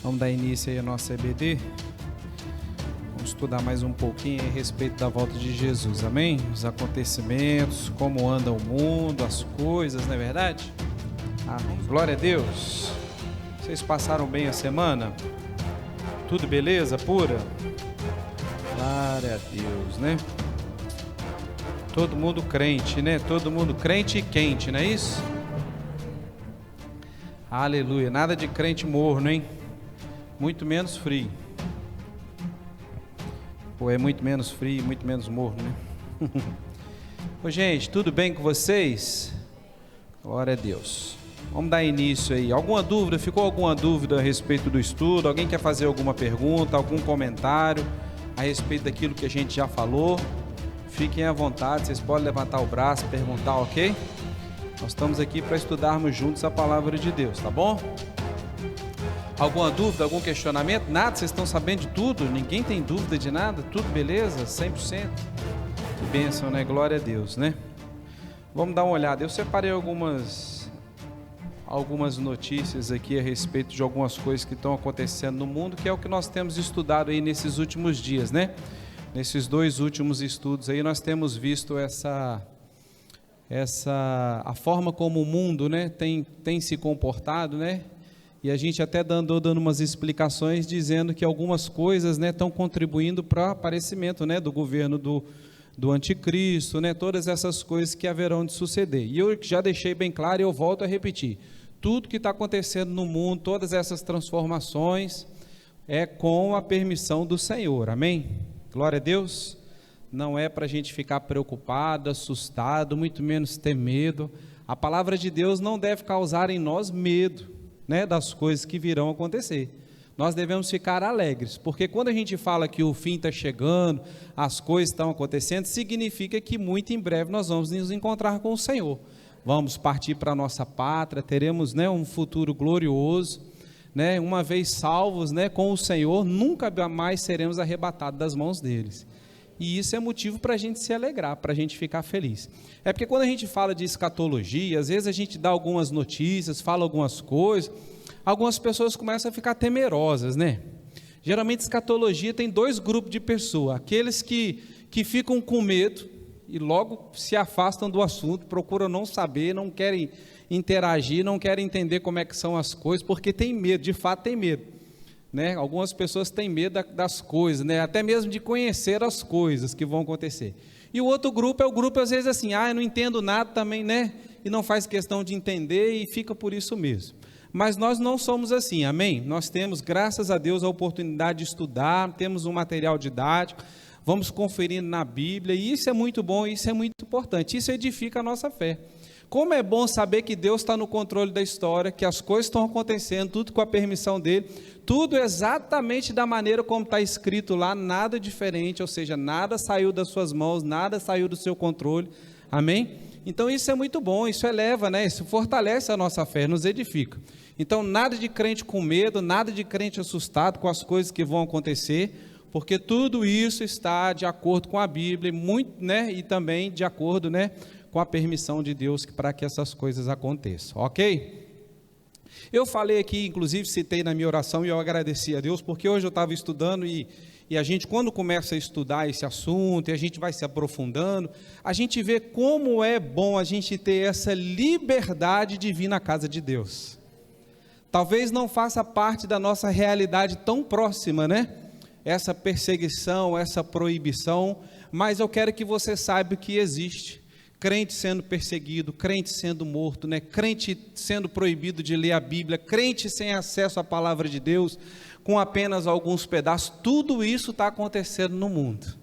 Vamos dar início aí à nossa EBD. Vamos estudar mais um pouquinho a respeito da volta de Jesus, amém? Os acontecimentos, como anda o mundo, as coisas, não é verdade? Amém. Glória a Deus. Vocês passaram bem a semana? Tudo beleza, pura? Glória a Deus, né? Todo mundo crente, né? Todo mundo crente e quente, não é isso? Aleluia. Nada de crente morno, hein? Muito menos frio. Pô, é muito menos frio, muito menos morno, né? Ô, gente, tudo bem com vocês? Glória a Deus. Vamos dar início aí. Alguma dúvida? Ficou alguma dúvida a respeito do estudo? Alguém quer fazer alguma pergunta, algum comentário a respeito daquilo que a gente já falou? Fiquem à vontade, vocês podem levantar o braço, perguntar, ok? Nós estamos aqui para estudarmos juntos a palavra de Deus, tá bom? Alguma dúvida, algum questionamento? Nada? Vocês estão sabendo de tudo? Ninguém tem dúvida de nada? Tudo beleza? 100%? Que bênção, né? Glória a Deus, né? Vamos dar uma olhada. Eu separei algumas notícias aqui a respeito de algumas coisas que estão acontecendo no mundo, que é o que nós temos estudado aí nesses últimos dias, né? Nesses 2 últimos estudos aí nós temos visto a forma como o mundo, né, tem se comportado, né? E a gente até dando umas explicações dizendo que algumas coisas, né, estão contribuindo para o aparecimento, né, do governo do anticristo, né, todas essas coisas que haverão de suceder. E eu já deixei bem claro e eu volto a repetir, tudo que está acontecendo no mundo, todas essas transformações, é com a permissão do Senhor, amém? Glória a Deus. Não é para a gente ficar preocupado, assustado, muito menos ter medo. A palavra de Deus não deve causar em nós medo, né, das coisas que virão acontecer. Nós devemos ficar alegres, porque quando a gente fala que o fim está chegando, as coisas estão acontecendo, significa que muito em breve nós vamos nos encontrar com o Senhor. Vamos partir para a nossa pátria, teremos, né, um futuro glorioso, né, uma vez salvos, né, com o Senhor, nunca mais seremos arrebatados das mãos deles. E isso é motivo para a gente se alegrar, para a gente ficar feliz. É porque quando a gente fala de escatologia, às vezes a gente dá algumas notícias, fala algumas coisas, algumas pessoas começam a ficar temerosas, né? Geralmente escatologia tem 2 grupos de pessoas, aqueles que ficam com medo e logo se afastam do assunto, procuram não saber, não querem interagir, não querem entender como é que são as coisas, porque tem medo, de fato tem medo. Né? Algumas pessoas têm medo das coisas, né? Até mesmo de conhecer as coisas que vão acontecer. E o outro grupo é o grupo, às vezes, assim, eu não entendo nada também, né? E não faz questão de entender e fica por isso mesmo. Mas nós não somos assim, amém? Nós temos, graças a Deus, a oportunidade de estudar, temos um material didático, vamos conferindo na Bíblia, e isso é muito bom, isso é muito importante, isso edifica a nossa fé. Como é bom saber que Deus está no controle da história, que as coisas estão acontecendo, tudo com a permissão dele, tudo exatamente da maneira como está escrito lá, nada diferente, ou seja, nada saiu das suas mãos, nada saiu do seu controle, amém? Então isso é muito bom, isso eleva, né? Isso fortalece a nossa fé, nos edifica. Então nada de crente com medo, nada de crente assustado com as coisas que vão acontecer, porque tudo isso está de acordo com a Bíblia, muito, né? E também de acordo, né, com a permissão de Deus para que essas coisas aconteçam, ok? Eu falei aqui, inclusive citei na minha oração e eu agradeci a Deus, porque hoje eu estava estudando e a gente, quando começa a estudar esse assunto e a gente vai se aprofundando, a gente vê como é bom a gente ter essa liberdade de vir na casa de Deus. Talvez não faça parte da nossa realidade tão próxima, né? Essa perseguição, essa proibição, mas eu quero que você saiba que existe. Crente sendo perseguido, crente sendo morto, né? Crente sendo proibido de ler a Bíblia, crente sem acesso à palavra de Deus, com apenas alguns pedaços, tudo isso está acontecendo no mundo.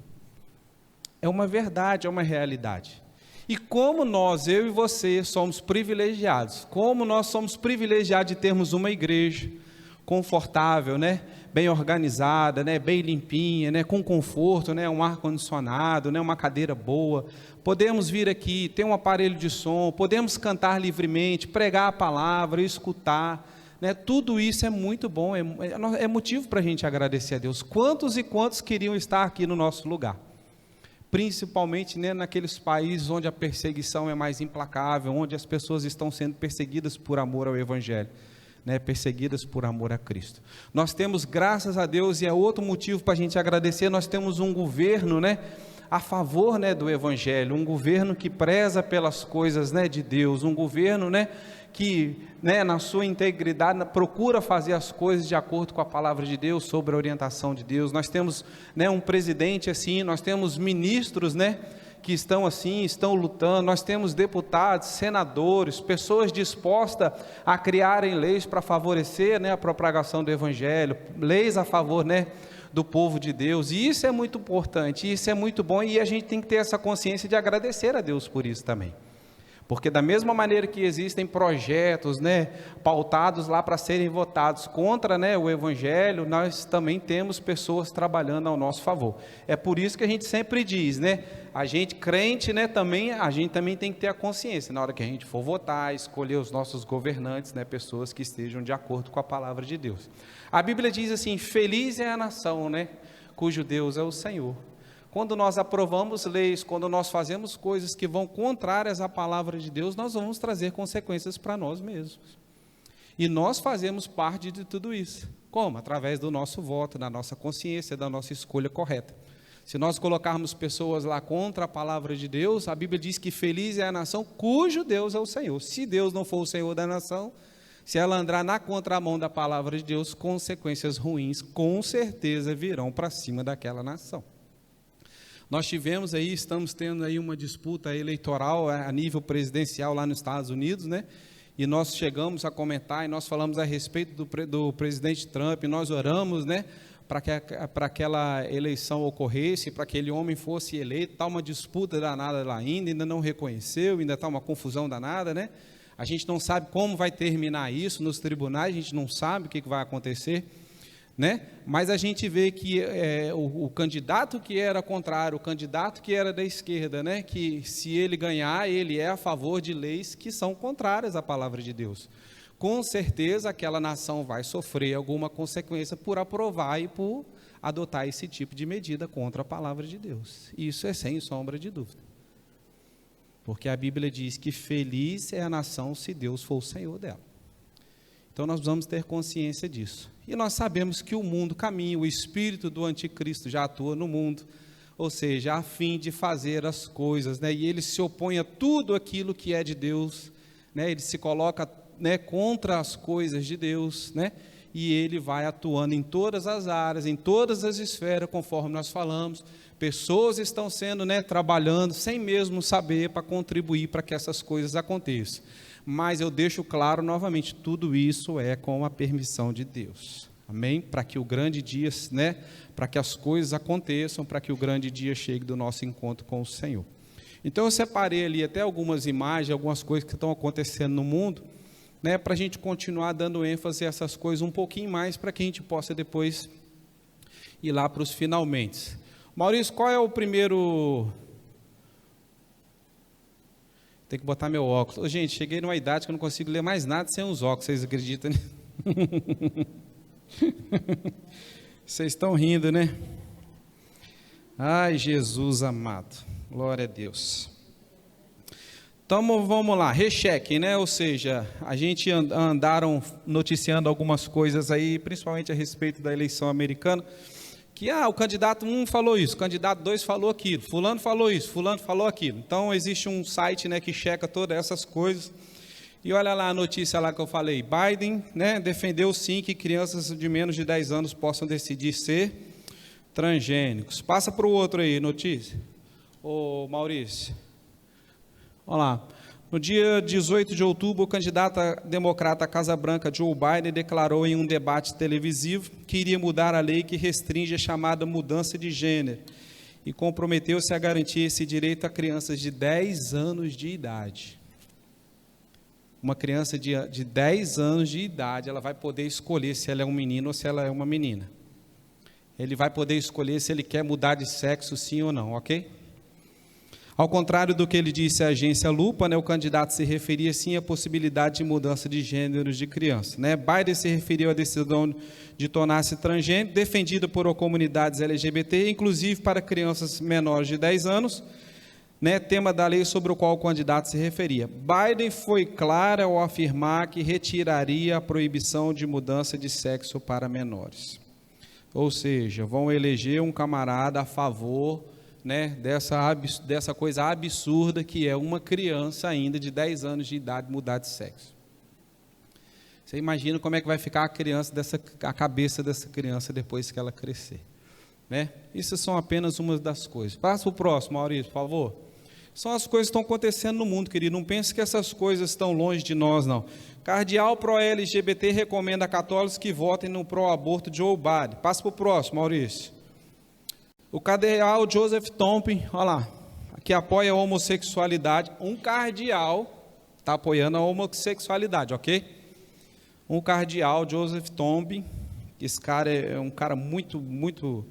É uma verdade, é uma realidade. E como nós, eu e você, somos privilegiados, como nós somos privilegiados de termos uma igreja confortável, né? Bem organizada, né? Bem limpinha, né? Com conforto, né? Um ar-condicionado, né? Uma cadeira boa, podemos vir aqui, ter um aparelho de som, podemos cantar livremente, pregar a palavra, escutar, né? Tudo isso é muito bom, é motivo para a gente agradecer a Deus. Quantos e quantos queriam estar aqui no nosso lugar? Principalmente, né, naqueles países onde a perseguição é mais implacável, onde as pessoas estão sendo perseguidas por amor ao Evangelho. né, perseguidas por amor a Cristo. Nós temos, graças a Deus, e é outro motivo para a gente agradecer, nós temos um governo, né, a favor, né, do Evangelho, um governo que preza pelas coisas, né, de Deus, um governo, né, que, né, na sua integridade procura fazer as coisas de acordo com a palavra de Deus, sobre a orientação de Deus. Nós temos, né, um presidente assim, nós temos ministros, né, que estão assim, estão lutando, nós temos deputados, senadores, pessoas dispostas a criarem leis para favorecer, né, a propagação do Evangelho, leis a favor, né, do povo de Deus, e isso é muito importante, isso é muito bom, e a gente tem que ter essa consciência de agradecer a Deus por isso também. Porque da mesma maneira que existem projetos, né, pautados lá para serem votados contra, né, o Evangelho, nós também temos pessoas trabalhando ao nosso favor. É por isso que a gente sempre diz, né, a gente crente, né, também, a gente também tem que ter a consciência, na hora que a gente for votar, escolher os nossos governantes, né, pessoas que estejam de acordo com a palavra de Deus. A Bíblia diz assim, feliz é a nação, né, cujo Deus é o Senhor. Quando nós aprovamos leis, quando nós fazemos coisas que vão contrárias à palavra de Deus, nós vamos trazer consequências para nós mesmos. E nós fazemos parte de tudo isso. Como? Através do nosso voto, da nossa consciência, da nossa escolha correta. Se nós colocarmos pessoas lá contra a palavra de Deus, a Bíblia diz que feliz é a nação cujo Deus é o Senhor. Se Deus não for o Senhor da nação, se ela andar na contramão da palavra de Deus, consequências ruins com certeza virão para cima daquela nação. Nós tivemos aí, estamos tendo aí uma disputa eleitoral a nível presidencial lá nos Estados Unidos, né? E nós chegamos a comentar e nós falamos a respeito do presidente Trump, e nós oramos, né, para aquela eleição ocorresse, para que aquele homem fosse eleito. Está uma disputa danada lá ainda não reconheceu, ainda está uma confusão danada, né? A gente não sabe como vai terminar isso nos tribunais, a gente não sabe o que vai acontecer, né? Mas a gente vê que o candidato que era contrário, o candidato que era da esquerda, né? Que se ele ganhar, ele é a favor de leis que são contrárias à palavra de Deus. Com certeza aquela nação vai sofrer alguma consequência por aprovar e por adotar esse tipo de medida contra a palavra de Deus. Isso é sem sombra de dúvida. Porque a Bíblia diz que feliz é a nação se Deus for o Senhor dela. Então nós vamos ter consciência disso. E nós sabemos que o mundo caminha, o espírito do anticristo já atua no mundo, ou seja, a fim de fazer as coisas, né? E ele se opõe a tudo aquilo que é de Deus, né? Ele se coloca, né, contra as coisas de Deus, né? E ele vai atuando em todas as áreas, em todas as esferas, conforme nós falamos. Pessoas estão sendo, né, trabalhando sem mesmo saber para contribuir para que essas coisas aconteçam. Mas eu deixo claro novamente, tudo isso é com a permissão de Deus. Amém? Para que o grande dia, né, para que as coisas aconteçam, para que o grande dia chegue do nosso encontro com o Senhor. Então eu separei ali até algumas imagens, algumas coisas que estão acontecendo no mundo, né, para a gente continuar dando ênfase a essas coisas um pouquinho mais, para que a gente possa depois ir lá para os finalmente. Maurício, qual é o primeiro... Tem que botar meu óculos. Ô, gente, cheguei numa idade que eu não consigo ler mais nada sem os óculos, vocês acreditam? Né? Vocês estão rindo, né? Ai, Jesus amado. Glória a Deus. Então, vamos lá. Recheque, né? Ou seja, a gente andaram noticiando algumas coisas aí, principalmente a respeito da eleição americana, que o candidato 1 falou isso, o candidato 2 falou aquilo, fulano falou isso, fulano falou aquilo. Então existe um site, né, que checa todas essas coisas. E olha lá a notícia lá que eu falei, Biden, né, defendeu sim que crianças de menos de 10 anos possam decidir ser transgênicos. Passa para o outro aí, notícia. Ô Maurício, olha lá. No dia 18 de outubro, o candidato democrata à Casa Branca, Joe Biden, declarou em um debate televisivo que iria mudar a lei que restringe a chamada mudança de gênero e comprometeu-se a garantir esse direito a crianças de 10 anos de idade. Uma criança de 10 anos de idade, ela vai poder escolher se ela é um menino ou se ela é uma menina. Ele vai poder escolher se ele quer mudar de sexo, sim ou não, ok? Ao contrário do que ele disse à agência Lupa, né, o candidato se referia sim à possibilidade de mudança de gêneros de criança, né? Biden se referiu à decisão de tornar-se transgênero, defendida por comunidades LGBT, inclusive para crianças menores de 10 anos, né, tema da lei sobre o qual o candidato se referia. Biden foi claro ao afirmar que retiraria a proibição de mudança de sexo para menores. Ou seja, vão eleger um camarada a favor, né, dessa coisa absurda que é uma criança ainda de 10 anos de idade mudar de sexo. Você imagina como é que vai ficar a cabeça dessa criança depois que ela crescer, né? Isso são apenas umas das coisas. Passa para o próximo, Maurício, por favor. São as coisas que estão acontecendo no mundo, querido. Não pense que essas coisas estão longe de nós, não. Cardeal pró-LGBT recomenda a católicos que votem no pró-aborto Joe Biden. Passa para o próximo, Maurício. O cardeal Joseph Tompkins, olha lá, que apoia a homossexualidade. Um cardeal está apoiando a homossexualidade, ok? Um cardeal, Joseph Tompkins, esse cara é um cara muito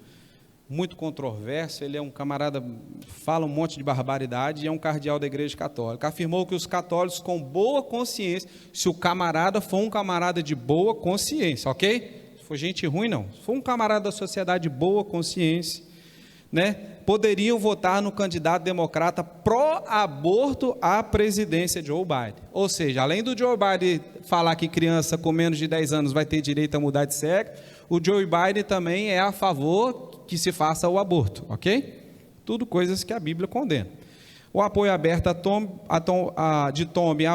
controverso, ele é um camarada, fala um monte de barbaridade, e é um cardeal da Igreja Católica. Afirmou que os católicos com boa consciência, se o camarada for um camarada de boa consciência, ok? Se for gente ruim, não. Se for um camarada da sociedade de boa consciência, né, poderiam votar no candidato democrata pró-aborto à presidência de Joe Biden. Ou seja, além do Joe Biden falar que criança com menos de 10 anos vai ter direito a mudar de sexo, o Joe Biden também é a favor que se faça o aborto, ok? Tudo coisas que a Bíblia condena. O apoio aberto de Tompkins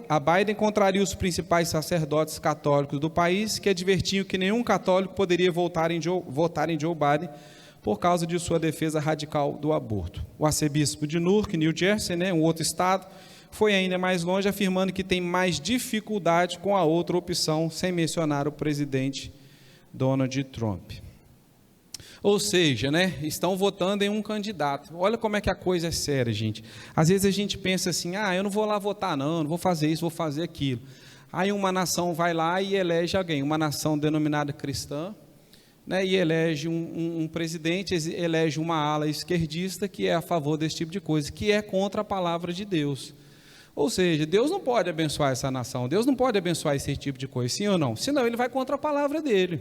a Biden contraria os principais sacerdotes católicos do país, que advertiam que nenhum católico poderia votar em Joe Biden por causa de sua defesa radical do aborto. O arcebispo de Newark, New Jersey, né, um outro estado, foi ainda mais longe, afirmando que tem mais dificuldade com a outra opção, sem mencionar o presidente Donald Trump. Ou seja, né, estão votando em um candidato. Olha como é que a coisa é séria, gente. Às vezes a gente pensa assim, eu não vou lá votar não vou fazer isso, vou fazer aquilo. Aí uma nação vai lá e elege alguém, uma nação denominada cristã, né, e elege um presidente, elege uma ala esquerdista que é a favor desse tipo de coisa, que é contra a palavra de Deus. Ou seja, Deus não pode abençoar essa nação, Deus não pode abençoar esse tipo de coisa, sim ou não? Senão ele vai contra a palavra dele.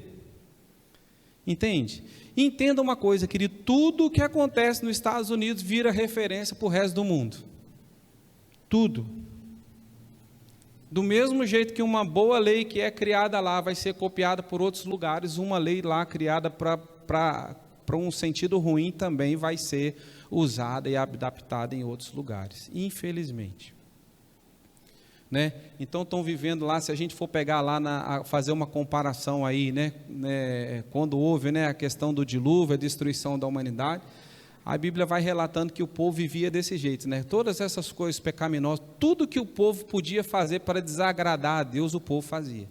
Entende? Entenda uma coisa, querido, tudo o que acontece nos Estados Unidos vira referência para o resto do mundo. Tudo. Do mesmo jeito que uma boa lei que é criada lá vai ser copiada por outros lugares, uma lei lá criada para um sentido ruim também vai ser usada e adaptada em outros lugares, infelizmente. Né? Então estão vivendo lá, se a gente for pegar lá, fazer uma comparação aí, né, quando houve, né, a questão do dilúvio, a destruição da humanidade, a Bíblia vai relatando que o povo vivia desse jeito, né? Todas essas coisas pecaminosas, tudo que o povo podia fazer para desagradar a Deus, o povo fazia.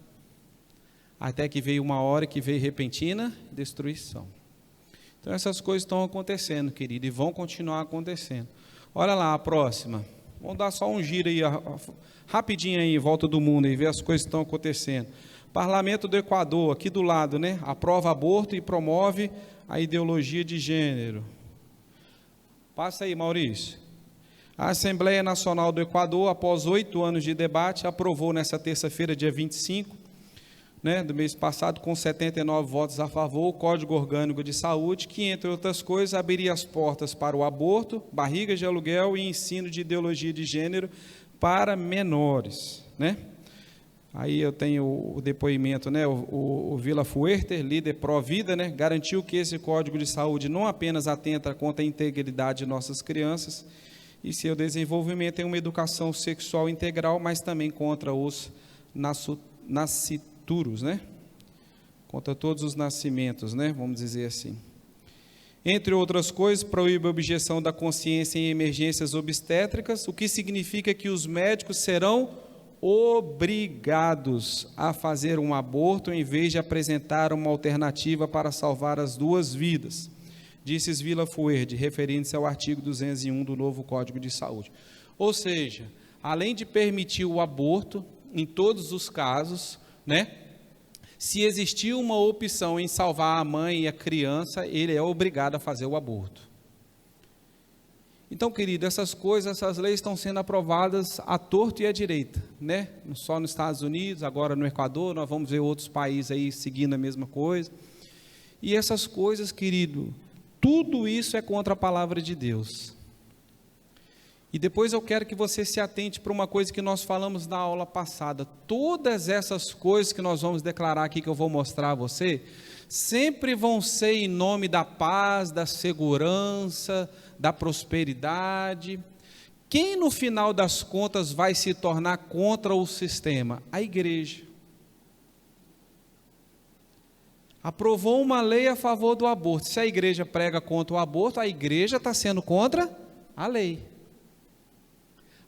Até que veio uma hora que veio repentina destruição. Então essas coisas estão acontecendo, querido, e vão continuar acontecendo. Olha lá a próxima. Vamos dar só um giro aí, rapidinho aí, em volta do mundo, e ver as coisas que estão acontecendo. Parlamento do Equador, aqui do lado, né? Aprova aborto e promove a ideologia de gênero. Passa aí, Maurício. A Assembleia Nacional do Equador, após 8 anos de debate, aprovou nessa terça-feira, dia 25, né, do mês passado, com 79 votos a favor, o Código Orgânico de Saúde, que, entre outras coisas, abriria as portas para o aborto, barrigas de aluguel e ensino de ideologia de gênero para menores, né? Aí eu tenho o depoimento, né? O Vila Fuerter, líder pró-vida, né? Garantiu que esse Código de Saúde não apenas atenta contra a integridade de nossas crianças e seu desenvolvimento em uma educação sexual integral, mas também contra os nascituros, né? Contra todos os nascimentos, né? Vamos dizer assim. Entre outras coisas, proíbe a objeção da consciência em emergências obstétricas, o que significa que os médicos serão obrigados a fazer um aborto em vez de apresentar uma alternativa para salvar as duas vidas, disse Vila Fuerte, referindo-se ao artigo 201 do novo Código de Saúde. Ou seja, além de permitir o aborto em todos os casos, né, se existir uma opção em salvar a mãe e a criança, ele é obrigado a fazer o aborto. Então, querido, essas coisas, essas leis estão sendo aprovadas à torto e à direita, né? Não só nos Estados Unidos, agora no Equador, nós vamos ver outros países aí seguindo a mesma coisa. E essas coisas, querido, tudo isso é contra a palavra de Deus. E depois eu quero que você se atente para uma coisa que nós falamos na aula passada. Todas essas coisas que nós vamos declarar aqui, que eu vou mostrar a você, sempre vão ser em nome da paz, da segurança, da prosperidade. Quem no final das contas vai se tornar contra o sistema? A igreja. Aprovou uma lei a favor do aborto. Se a igreja prega contra o aborto, a igreja está sendo contra a lei.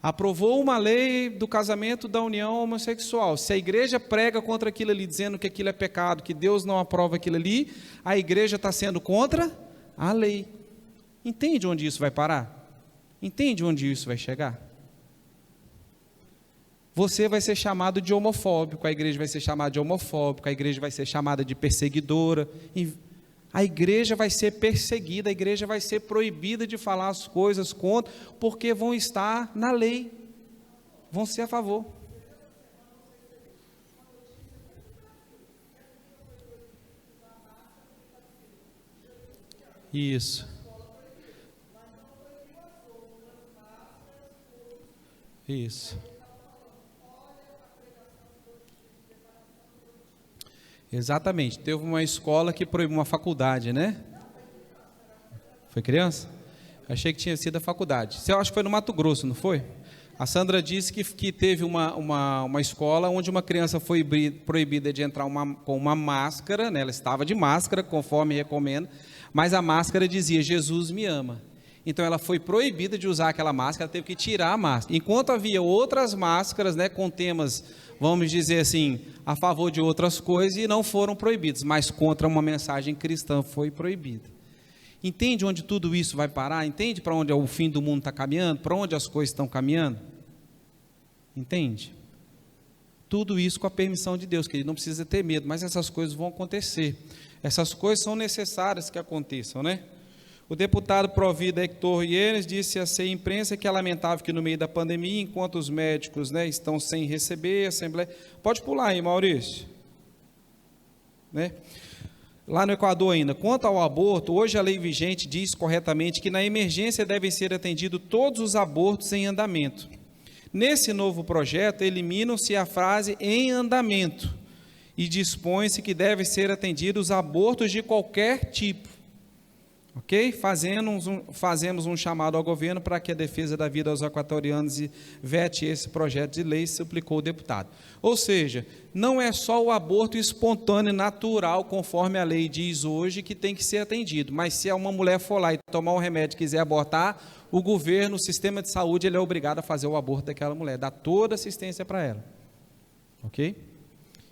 Aprovou uma lei do casamento da união homossexual. Se a igreja prega contra aquilo ali, dizendo que aquilo é pecado, que Deus não aprova aquilo ali, a igreja está sendo contra a lei. Entende onde isso vai parar? Entende onde isso vai chegar? Você vai ser chamado de homofóbico, a igreja vai ser chamada de homofóbico, a igreja vai ser chamada de perseguidora, a igreja vai ser perseguida, a igreja vai ser proibida de falar as coisas contra, porque vão estar na lei, vão ser a favor. Isso. Isso. Exatamente, teve uma escola que proibiu, uma faculdade, né? Foi criança? Achei que tinha sido a faculdade. Eu acho que foi no Mato Grosso, não foi? A Sandra disse que teve uma escola onde uma criança foi proibida de entrar com uma máscara, né? Ela estava de máscara, conforme recomenda, mas a máscara dizia, Jesus me ama. Então ela foi proibida de usar aquela máscara, ela teve que tirar a máscara. Enquanto havia outras máscaras, né, com temas, vamos dizer assim, a favor de outras coisas, e não foram proibidas, mas contra uma mensagem cristã foi proibida. Entende onde tudo isso vai parar? Entende para onde o fim do mundo está caminhando? Para onde as coisas estão caminhando? Entende? Tudo isso com a permissão de Deus, querido, não precisa ter medo, mas essas coisas vão acontecer. Essas coisas são necessárias que aconteçam, né? O deputado Provida Hector Yenes disse à imprensa que é lamentável que no meio da pandemia, enquanto os médicos, né, estão sem receber, assembleia... Pode pular aí, Maurício. Né? Lá no Equador ainda, quanto ao aborto, hoje a lei vigente diz corretamente que na emergência devem ser atendidos todos os abortos em andamento. Nesse novo projeto, eliminam-se a frase em andamento e dispõe-se que devem ser atendidos abortos de qualquer tipo. Ok? Fazemos um chamado ao governo para que a defesa da vida aos equatorianos vete esse projeto de lei, suplicou o deputado. Ou seja, não é só o aborto espontâneo e natural, conforme a lei diz hoje, que tem que ser atendido, mas se uma mulher for lá e tomar um remédio e quiser abortar, o governo, o sistema de saúde, ele é obrigado a fazer o aborto daquela mulher, dar toda assistência para ela. Ok?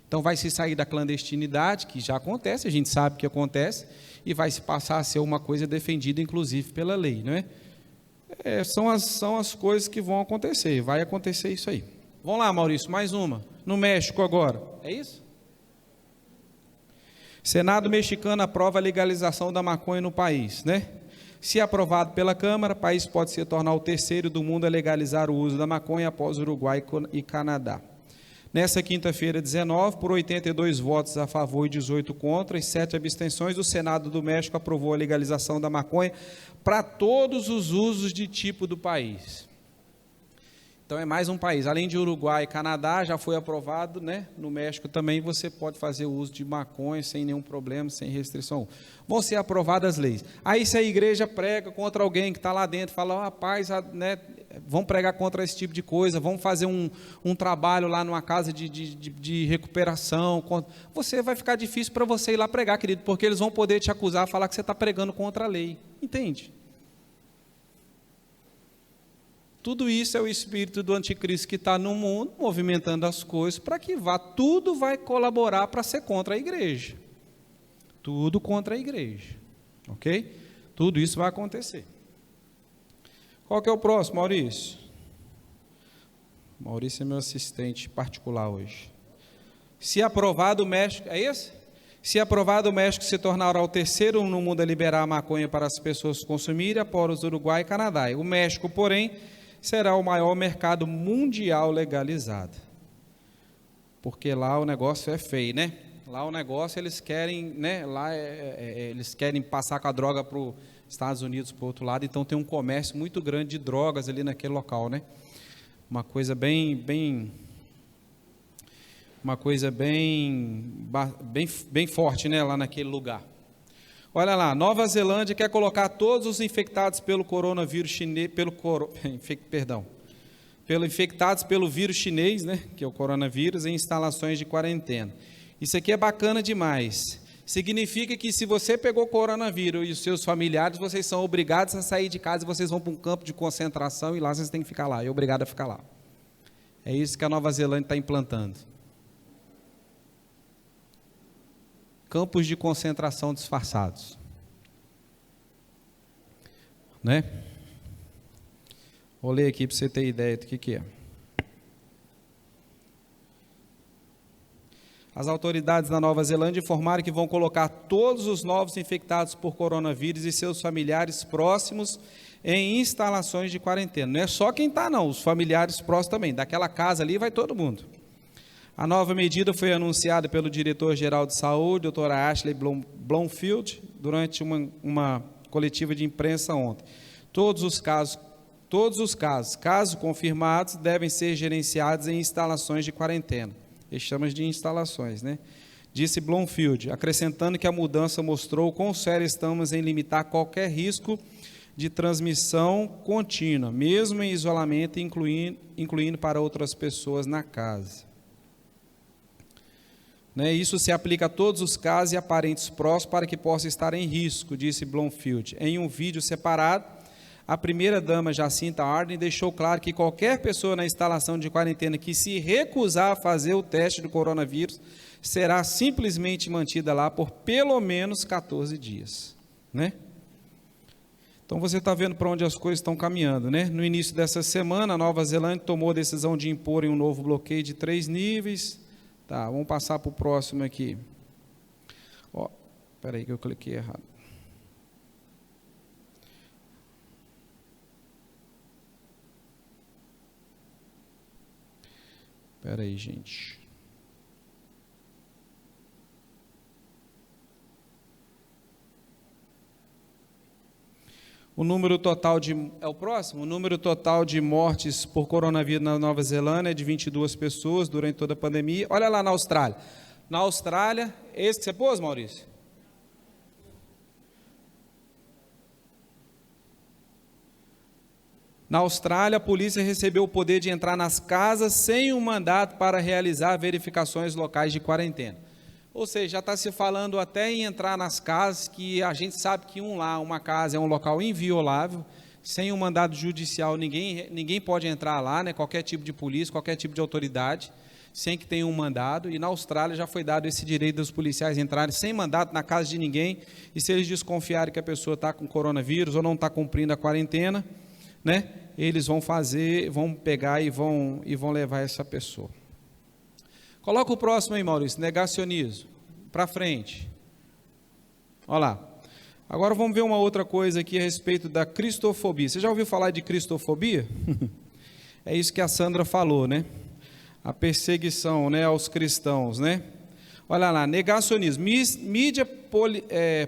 Então vai se sair da clandestinidade, que já acontece, a gente sabe que acontece, e vai se passar a ser uma coisa defendida, inclusive, pela lei, não é? São as coisas que vão acontecer, vai acontecer isso aí. Vamos lá, Maurício, mais uma. No México agora, é isso? Senado mexicano aprova a legalização da maconha no país, né? Se aprovado pela Câmara, o país pode se tornar o terceiro do mundo a legalizar o uso da maconha após Uruguai e Canadá. Nessa quinta-feira, 19, por 82 votos a favor e 18 contra e 7 abstenções, o Senado do México aprovou a legalização da maconha para todos os usos de tipo do país. Então é mais um país, além de Uruguai e Canadá, já foi aprovado, né? No México também você pode fazer o uso de maconha sem nenhum problema, sem restrição. Vão ser aprovadas as leis. Aí se a igreja prega contra alguém que está lá dentro, fala, rapaz, né, vamos pregar contra esse tipo de coisa, vamos fazer um trabalho lá numa casa de recuperação, você vai ficar difícil para você ir lá pregar, querido, porque eles vão poder te acusar, falar que você está pregando contra a lei, entende? Tudo isso é o espírito do anticristo que está no mundo, movimentando as coisas, para que tudo vai colaborar para ser contra a igreja. Tudo contra a igreja, ok? Tudo isso vai acontecer. Qual que é o próximo, Maurício? Maurício é meu assistente particular hoje. Se aprovado o México, é esse? Se aprovado o México se tornará o terceiro no mundo a liberar a maconha para as pessoas consumirem, após o Uruguai e Canadá. O México, porém, será o maior mercado mundial legalizado. Porque lá o negócio é feio, né? Lá o negócio, eles querem, né? Lá eles querem passar com a droga para os Estados Unidos, para o outro lado, então tem um comércio muito grande de drogas ali naquele local, né? Uma coisa bem forte, né? Lá naquele lugar. Olha lá, Nova Zelândia quer colocar todos os infectados pelo coronavírus chinês, infectados pelo vírus chinês, né, que é o coronavírus, em instalações de quarentena. Isso aqui é bacana demais. Significa que se você pegou coronavírus e os seus familiares, vocês são obrigados a sair de casa e vocês vão para um campo de concentração e lá vocês têm que ficar lá, é obrigado a ficar lá. É isso que a Nova Zelândia está implantando. Campos de concentração disfarçados, né? Vou ler aqui para você ter ideia do que é. As autoridades da Nova Zelândia informaram que vão colocar todos os novos infectados por coronavírus e seus familiares próximos em instalações de quarentena. Não é só quem está não, os familiares próximos também. Daquela casa ali vai todo mundo. A nova medida foi anunciada pelo diretor-geral de saúde, Dr. Ashley Bloomfield, durante uma coletiva de imprensa ontem. Todos os casos, caso confirmados, devem ser gerenciados em instalações de quarentena. Eles chamam de instalações, né? Disse Bloomfield, acrescentando que a mudança mostrou quão sério estamos em limitar qualquer risco de transmissão contínua, mesmo em isolamento, incluindo para outras pessoas na casa. Isso se aplica a todos os casos e a parentes próximos para que possa estar em risco, disse Bloomfield. Em um vídeo separado, a primeira-dama Jacinta Ardern deixou claro que qualquer pessoa na instalação de quarentena que se recusar a fazer o teste do coronavírus será simplesmente mantida lá por pelo menos 14 dias. Né? Então você está vendo para onde as coisas estão caminhando. Né? No início dessa semana, a Nova Zelândia tomou a decisão de impor um novo bloqueio de 3 níveis. Tá, vamos passar para o próximo aqui. Espera aí que eu cliquei errado. Espera aí, gente. O número total é o próximo? O número total de mortes por coronavírus na Nova Zelândia é de 22 pessoas durante toda a pandemia. Olha lá na Austrália. Na Austrália, esse que você pôs, Maurício? Na Austrália, a polícia recebeu o poder de entrar nas casas sem um mandato para realizar verificações locais de quarentena. Ou seja, já está se falando até em entrar nas casas, que a gente sabe que uma casa é um local inviolável, sem um mandado judicial ninguém pode entrar lá, né? Qualquer tipo de polícia, qualquer tipo de autoridade, sem que tenha um mandado, e na Austrália já foi dado esse direito dos policiais entrarem sem mandato na casa de ninguém, e se eles desconfiarem que a pessoa está com coronavírus ou não está cumprindo a quarentena, né? Eles vão pegar e vão levar essa pessoa. Coloca o próximo aí, Maurício, negacionismo, para frente. Olha lá. Agora vamos ver uma outra coisa aqui a respeito da cristofobia. Você já ouviu falar de cristofobia? É isso que a Sandra falou, né? A perseguição, né, aos cristãos, né? Olha lá, negacionismo. Mídia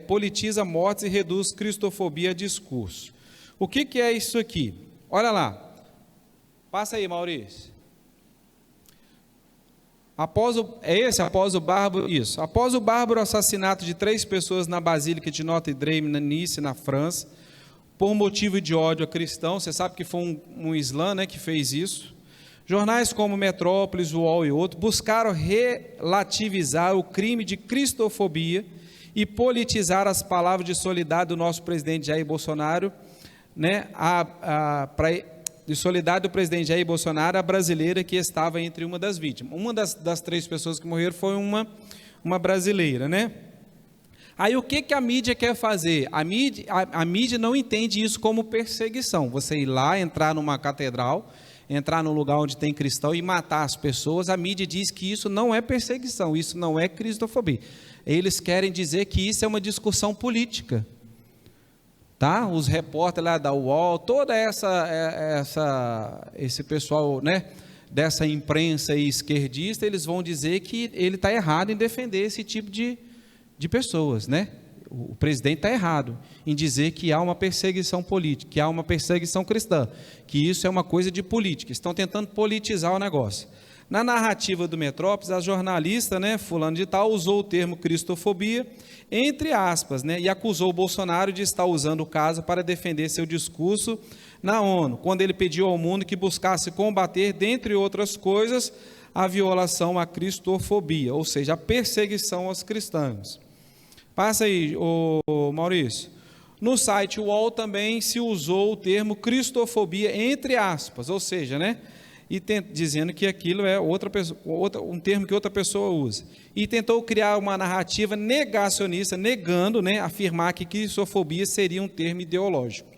politiza mortes e reduz cristofobia a discurso. O que é isso aqui? Olha lá. Passa aí, Maurício. Após o bárbaro assassinato de 3 pessoas na Basílica de Notre Dame, na Nice, na França, por motivo de ódio a cristãos, você sabe que foi um islã, né, que fez isso. Jornais como Metrópolis, UOL e outros buscaram relativizar o crime de cristofobia e politizar as palavras de solidariedade do nosso presidente Jair Bolsonaro, né, de solidariedade do presidente Jair Bolsonaro, a brasileira que estava entre uma das vítimas. Uma das 3 pessoas que morreram foi uma brasileira, né? Aí o que a mídia quer fazer? A mídia não entende isso como perseguição. Você ir lá, entrar numa catedral, entrar num lugar onde tem cristão e matar as pessoas, a mídia diz que isso não é perseguição, isso não é cristofobia. Eles querem dizer que isso é uma discussão política. Tá? Os repórteres lá da UOL, toda esse pessoal, né, dessa imprensa esquerdista, eles vão dizer que ele está errado em defender esse tipo de pessoas, né? O presidente está errado em dizer que há uma perseguição política, que há uma perseguição cristã, que isso é uma coisa de política. Estão tentando politizar o negócio. Na narrativa do Metrópolis, a jornalista, né, fulano de tal, usou o termo cristofobia, entre aspas, né, e acusou o Bolsonaro de estar usando o caso para defender seu discurso na ONU, quando ele pediu ao mundo que buscasse combater, dentre outras coisas, a violação à cristofobia, ou seja, a perseguição aos cristãos. Passa aí, Maurício. No site UOL também se usou o termo cristofobia, entre aspas, ou seja, né, dizendo que aquilo é um termo que outra pessoa usa. E tentou criar uma narrativa negacionista, negando, né, afirmar que cristofobia seria um termo ideológico.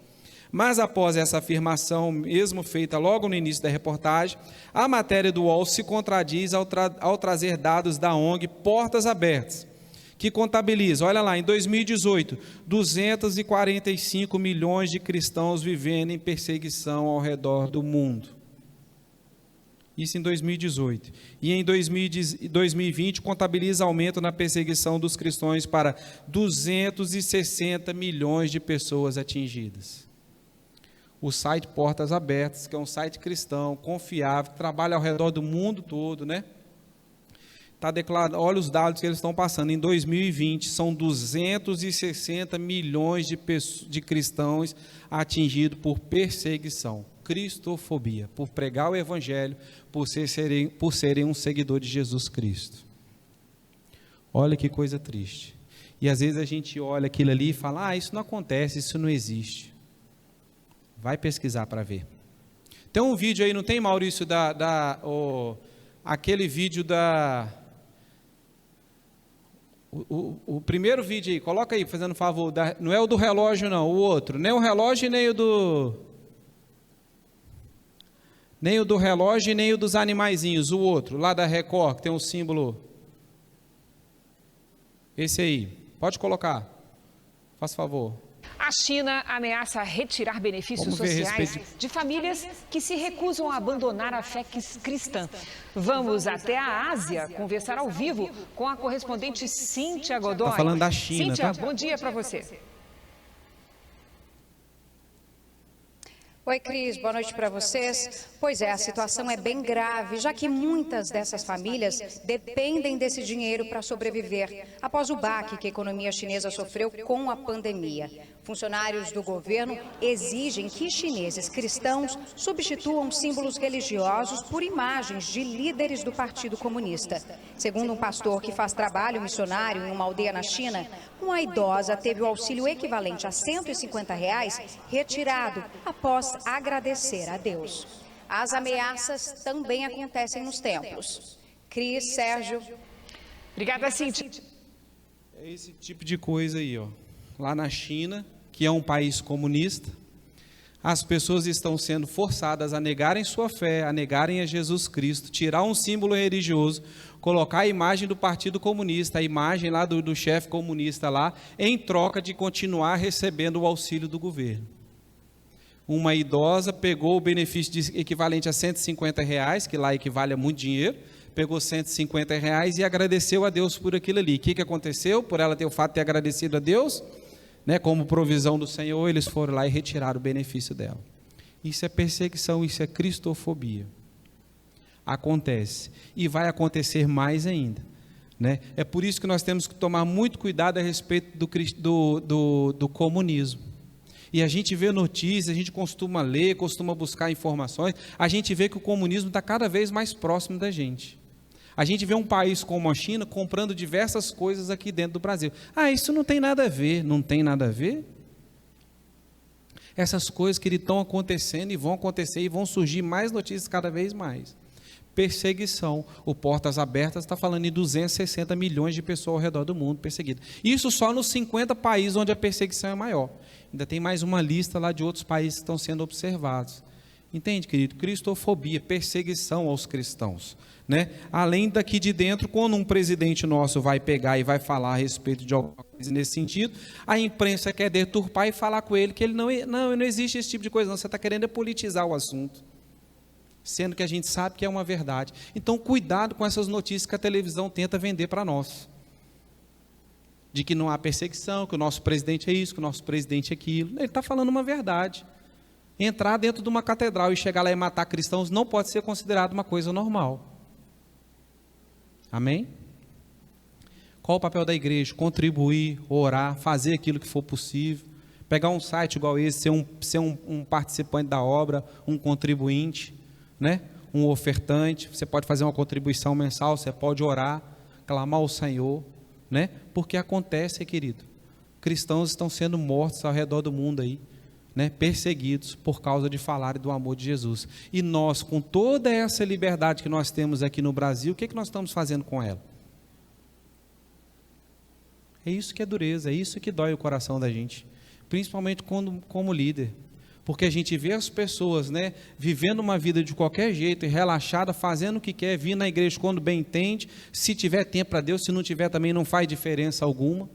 Mas após essa afirmação, mesmo feita logo no início da reportagem, a matéria do UOL se contradiz ao trazer dados da ONG Portas Abertas, que contabiliza, olha lá, em 2018, 245 milhões de cristãos vivendo em perseguição ao redor do mundo. Isso em 2018. E em 2020, contabiliza aumento na perseguição dos cristãos para 260 milhões de pessoas atingidas. O site Portas Abertas, que é um site cristão, confiável, que trabalha ao redor do mundo todo, né? Está declarado, olha os dados que eles estão passando. Em 2020, são 260 milhões de cristãos atingidos por perseguição, cristofobia, por pregar o evangelho, por serem um seguidor de Jesus Cristo. Olha que coisa triste. E às vezes a gente olha aquilo ali e fala, isso não acontece, isso não existe. Vai pesquisar para ver. Tem um vídeo aí, não tem, Maurício, aquele vídeo da... O primeiro vídeo aí, coloca aí, fazendo favor, não é o do relógio não, o outro, nem o relógio nem o do relógio e nem o dos animaizinhos, o outro, lá da Record, que tem um símbolo, esse aí, pode colocar, faz favor. A China ameaça retirar benefícios sociais de famílias que se recusam a abandonar a fé cristã. Vamos até a Ásia conversar ao vivo com a correspondente Cíntia Godoy. Está falando da China, Cíntia, tá? bom dia para você. Oi, Cris, boa noite para vocês. Pois é, a situação é bem grave, já que muitas dessas famílias dependem desse dinheiro para sobreviver, após o baque que a economia chinesa sofreu com a pandemia. Funcionários do governo exigem que chineses cristãos substituam símbolos religiosos por imagens de líderes do Partido Comunista. Segundo um pastor que faz trabalho missionário em uma aldeia na China, uma idosa teve o auxílio equivalente a R$150 retirado após agradecer a Deus. As ameaças também acontecem nos templos. Cris, Sérgio. Obrigada, Cíntia. É esse tipo de coisa aí, ó. Lá na China, que é um país comunista, as pessoas estão sendo forçadas a negarem sua fé, a negarem a Jesus Cristo, tirar um símbolo religioso, colocar a imagem do Partido Comunista, a imagem lá do chefe comunista lá, em troca de continuar recebendo o auxílio do governo. Uma idosa pegou o benefício equivalente a R$150, que lá equivale a muito dinheiro, pegou R$150 e agradeceu a Deus por aquilo ali. O que aconteceu? Por ela ter o fato de ter agradecido a Deus, né, como provisão do Senhor, eles foram lá e retiraram o benefício dela. Isso é perseguição, isso é cristofobia. Acontece. E vai acontecer mais ainda. Né? É por isso que nós temos que tomar muito cuidado a respeito do comunismo. E a gente vê notícias, a gente costuma ler, costuma buscar informações, a gente vê que o comunismo está cada vez mais próximo da gente. A gente vê um país como a China comprando diversas coisas aqui dentro do Brasil. Isso não tem nada a ver. Não tem nada a ver? Essas coisas que estão acontecendo e vão acontecer e vão surgir mais notícias cada vez mais. Perseguição. O Portas Abertas está falando em 260 milhões de pessoas ao redor do mundo perseguidas. Isso só nos 50 países onde a perseguição é maior. Ainda tem mais uma lista lá de outros países que estão sendo observados. Entende, querido? Cristofobia, perseguição aos cristãos. Né? Além daqui de dentro, quando um presidente nosso vai pegar e vai falar a respeito de alguma coisa nesse sentido, a imprensa quer deturpar e falar com ele que ele não existe esse tipo de coisa, não, você está querendo politizar o assunto. sendo que a gente sabe que é uma verdade. Então, cuidado com essas notícias que a televisão tenta vender para nós. De que não há perseguição, que o nosso presidente é isso, que o nosso presidente é aquilo. Ele está falando uma verdade. Entrar dentro de uma catedral e chegar lá e matar cristãos não pode ser considerado uma coisa normal. Amém? Qual o papel da igreja? Contribuir, orar, fazer aquilo que for possível. Pegar um site igual esse, ser um participante da obra, um contribuinte, né? Um ofertante. Você pode fazer uma contribuição mensal, você pode orar, clamar ao Senhor, né? Porque acontece, querido, cristãos estão sendo mortos ao redor do mundo aí, né? Perseguidos por causa de falar do amor de Jesus. E nós, com toda essa liberdade que nós temos aqui no Brasil, o que nós estamos fazendo com ela? É isso que é dureza, é isso que dói o coração da gente, principalmente como líder, porque a gente vê as pessoas, né, vivendo uma vida de qualquer jeito, relaxada, fazendo o que quer, vir na igreja quando bem entende, se tiver tempo para Deus, se não tiver também não faz diferença alguma.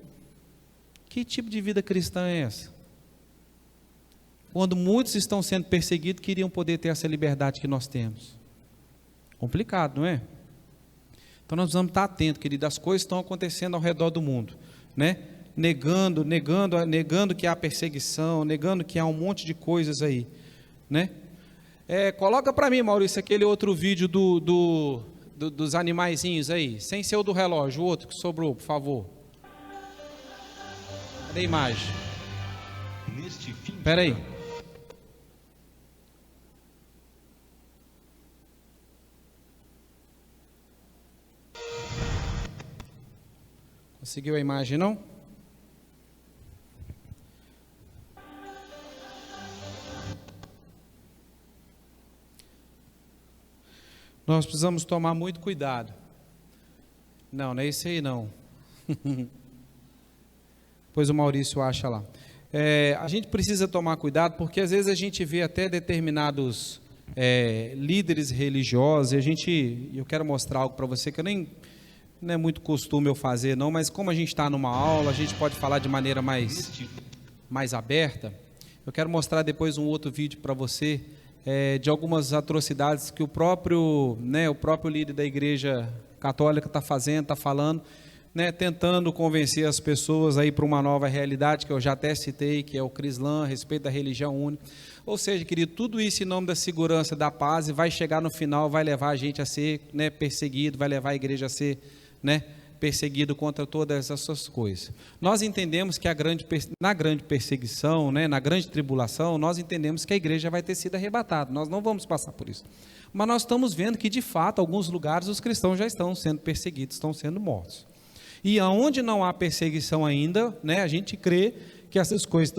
Que tipo de vida cristã é essa? Quando muitos estão sendo perseguidos, queriam poder ter essa liberdade que nós temos. Complicado, não é? Então nós precisamos estar atentos, querido, as coisas estão acontecendo ao redor do mundo, né? Negando que há perseguição, negando que há um monte de coisas aí, né? Coloca para mim, Maurício, aquele outro vídeo dos animaizinhos aí, sem ser o do relógio, o outro que sobrou, por favor. Cadê a imagem? Espera aí. Conseguiu a imagem, não? Nós precisamos tomar muito cuidado. Não é esse aí não. Pois o Maurício acha lá. A gente precisa tomar cuidado, porque às vezes a gente vê até determinados líderes religiosos, e eu quero mostrar algo para você que não é muito costume eu fazer não, mas como a gente está numa aula, a gente pode falar de maneira mais aberta. Eu quero mostrar depois um outro vídeo para você, de algumas atrocidades que o próprio líder da igreja católica está fazendo, está falando, né, tentando convencer as pessoas aí para uma nova realidade, que eu já até citei, que é o Crislã, a respeito da religião única. Ou seja, querido, tudo isso em nome da segurança, da paz, e vai chegar no final, vai levar a gente a ser, né, perseguido, vai levar a igreja a ser, né, perseguido contra todas essas coisas. Nós entendemos que na grande perseguição, né, na grande tribulação, nós entendemos que a igreja vai ter sido arrebatada, nós não vamos passar por isso. Mas nós estamos vendo que, de fato, em alguns lugares os cristãos já estão sendo perseguidos, estão sendo mortos. E aonde não há perseguição ainda, né, a gente crê que essas coisas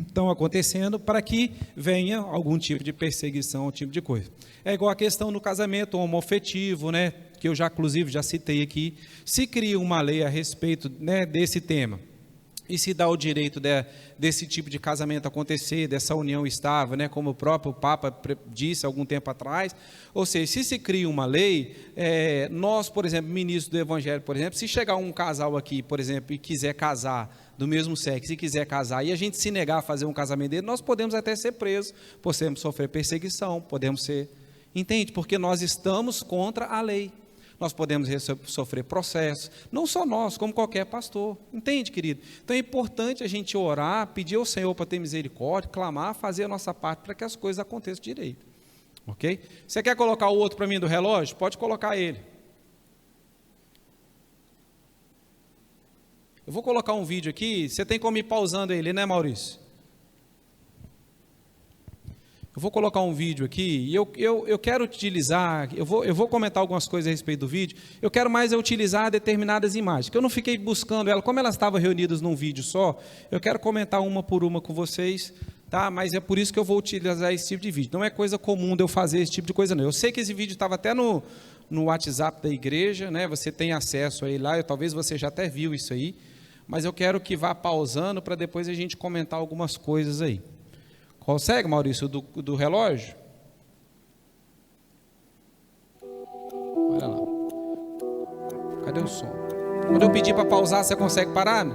estão acontecendo para que venha algum tipo de perseguição, algum tipo de coisa. É igual a questão no casamento homoafetivo, né, que eu inclusive já citei aqui. Se cria uma lei a respeito, né, desse tema, e se dá o direito desse tipo de casamento acontecer, dessa união estável, né, como o próprio Papa disse algum tempo atrás. Ou seja, se cria uma lei, nós, por exemplo, ministros do Evangelho, por exemplo, se chegar um casal aqui, por exemplo, e quiser casar do mesmo sexo, se quiser casar, e a gente se negar a fazer um casamento dele, nós podemos até ser presos, podemos sofrer perseguição, podemos ser... Entende? Porque nós estamos contra a lei. Nós podemos sofrer processos, não só nós, como qualquer pastor. Entende, querido? Então é importante a gente orar, pedir ao Senhor para ter misericórdia, clamar, fazer a nossa parte para que as coisas aconteçam direito. Ok? Você quer colocar o outro para mim do relógio? Pode colocar ele. Eu vou colocar um vídeo aqui, você tem como ir pausando ele, né, Maurício? Eu vou colocar um vídeo aqui e eu quero utilizar, eu vou comentar algumas coisas a respeito do vídeo, eu quero mais utilizar determinadas imagens, que eu não fiquei buscando ela, como elas estavam reunidas num vídeo só, eu quero comentar uma por uma com vocês, tá? Mas é por isso que eu vou utilizar esse tipo de vídeo, não é coisa comum de eu fazer esse tipo de coisa não, eu sei que esse vídeo estava até no WhatsApp da igreja, né? Você tem acesso aí lá, talvez você já até viu isso aí, mas eu quero que vá pausando para depois a gente comentar algumas coisas aí. Consegue, Maurício, do relógio? Olha lá. Cadê o som? Quando eu pedir para pausar, você consegue parar?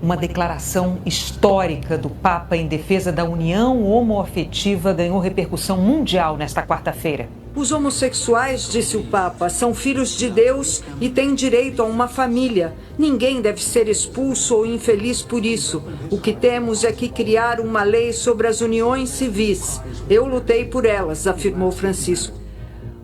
Uma declaração histórica do Papa em defesa da união homoafetiva ganhou repercussão mundial nesta quarta-feira. Os homossexuais, disse o Papa, são filhos de Deus e têm direito a uma família. Ninguém deve ser expulso ou infeliz por isso. O que temos é que criar uma lei sobre as uniões civis. Eu lutei por elas, afirmou Francisco.